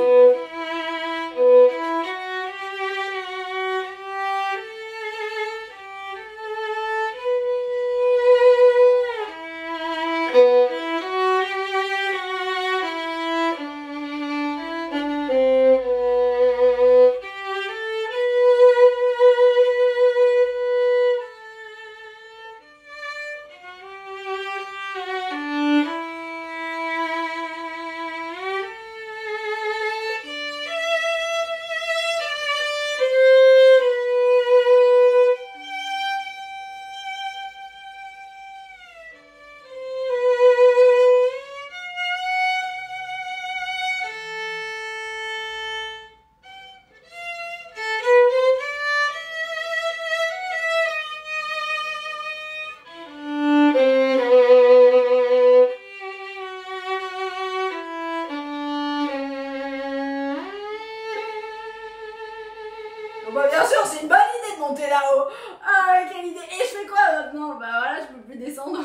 S1: Bah bien sûr, c'est une bonne idée de monter là-haut. Ah, quelle idée. Et je fais quoi maintenant? Bah voilà, je peux plus descendre.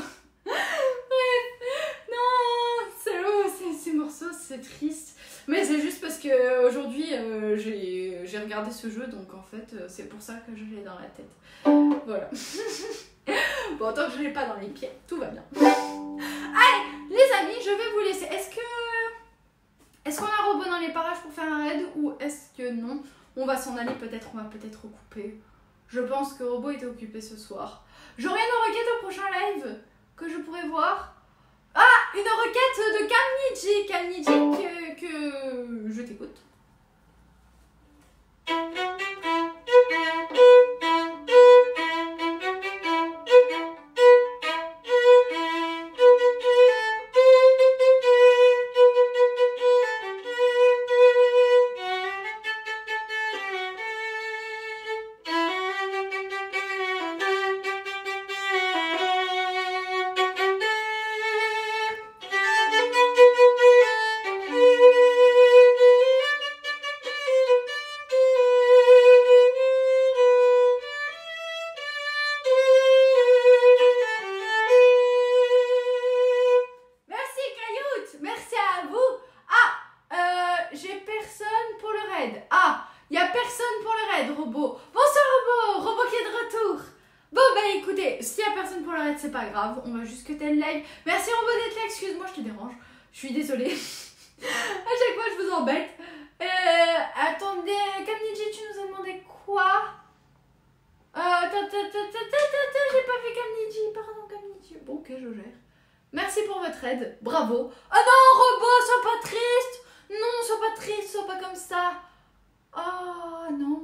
S1: Bref, non, c'est lourd, ces morceaux, c'est triste. Mais c'est juste parce que aujourd'hui j'ai regardé ce jeu, donc en fait, c'est pour ça que je l'ai dans la tête. Voilà. Bon, tant que je l'ai pas dans les pieds, tout va bien. Allez, les amis, je vais vous laisser. Est-ce qu'on a robot dans les parages pour faire un raid ou est-ce que non? On va s'en aller, peut-être, on va peut-être recouper. Je pense que Robo était occupé ce soir. J'aurai une requête au prochain live que je pourrais voir. Ah, une requête de Kamniji. Kamniji, que je t'écoute. C'est pas grave, on va juste cuter le live. Merci Robo d'être là, excuse-moi, je te dérange. Je suis désolée. À chaque fois, je vous embête. Attendez, Kamniji, tu nous as demandé quoi? J'ai pas fait Kamniji, pardon Kamniji. Bon, ok, je gère. Merci pour votre aide, bravo. Oh non, Robo, sois pas triste. Non, sois pas triste, sois pas comme ça. Oh non,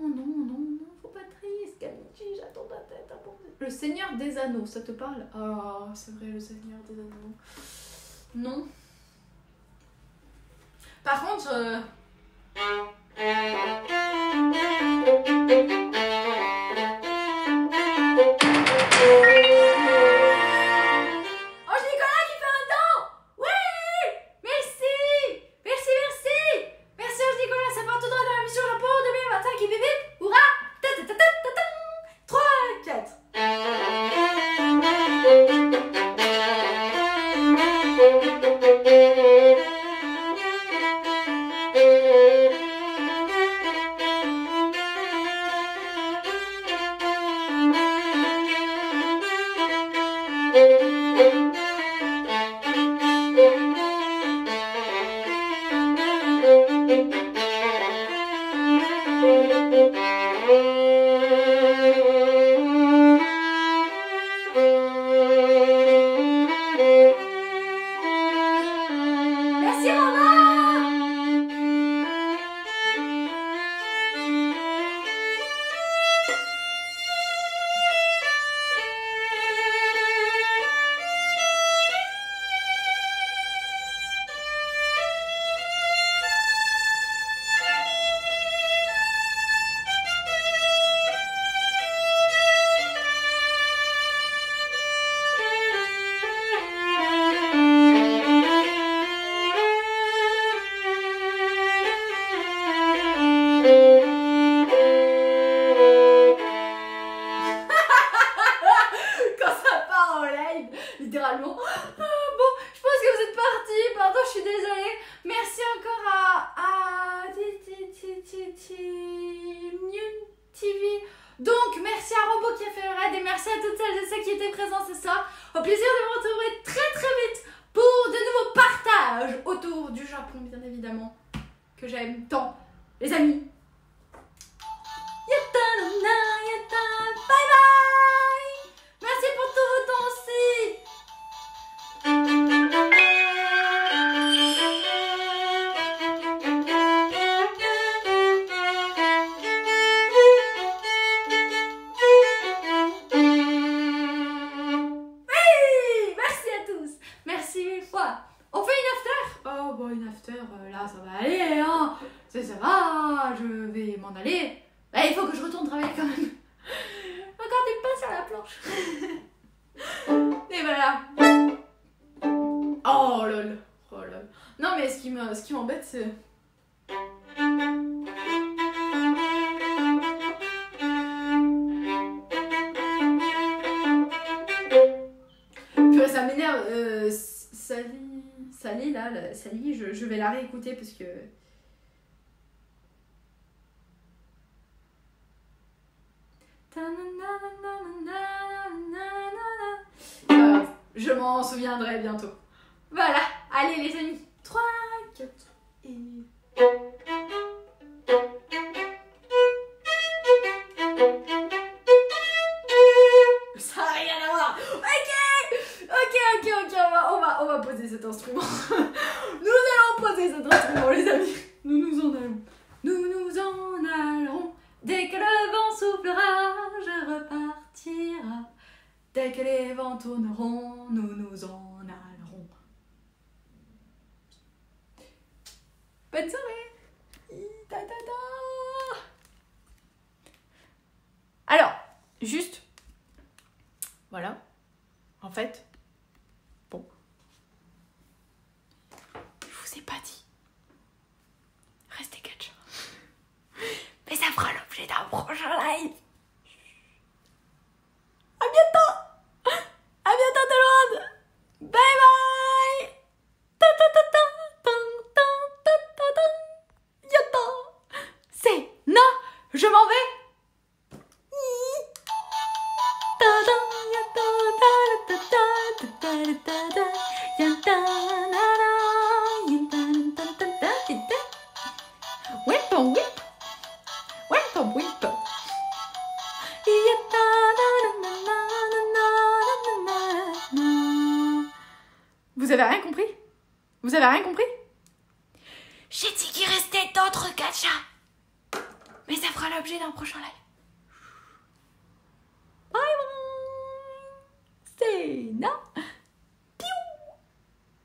S1: faut pas être triste. Le Seigneur des Anneaux, ça te parle? Ah, c'est vrai, le Seigneur des Anneaux. Non. Par contre... littéralement. Bon, je pense que vous êtes partis. Pardon, je suis désolée. Merci encore à TV. Donc, merci à Robot qui a fait le raid et merci à toutes celles et ceux qui étaient présents ce soir. Au plaisir de vous retrouver très très vite pour de nouveaux partages autour du Japon, bien évidemment, que j'aime tant. Les amis. Bye bye. Merci pour tout votre temps aussi. Oui, merci à tous. Merci mille fois. On fait une after? Oh bon, une after, là ça va aller, hein. Ça va, je vais m'en aller. Bah, il faut que je retourne travailler quand même. Encore des pas sur la planche. Et voilà. Oh lol. Oh lol. Non mais ce qui m'embête c'est... Purée, ça m'énerve. Sally là, Sally, je vais la réécouter parce que... Je m'en souviendrai bientôt. Voilà, allez les amis. 3, 4 et... Ça n'a rien à voir. Ok, on va poser cet instrument. Nous allons poser cet instrument les amis. Nous nous en allons. Dès que le vent soufflera, je repartira. Dès que les vents tourneront, nous nous en allerons. Bonne soirée. Alors, juste, voilà, en fait, bon, je vous ai pas dit, restez catch. Mais ça fera l'objet d'un prochain live. À bientôt. À bientôt tout le monde. Bye bye. C'est non, je m'en vais. Vous avez rien compris? Vous avez rien compris? J'ai dit qu'il restait d'autres gachas. Mais ça fera l'objet d'un prochain live. Bye bye. Elena.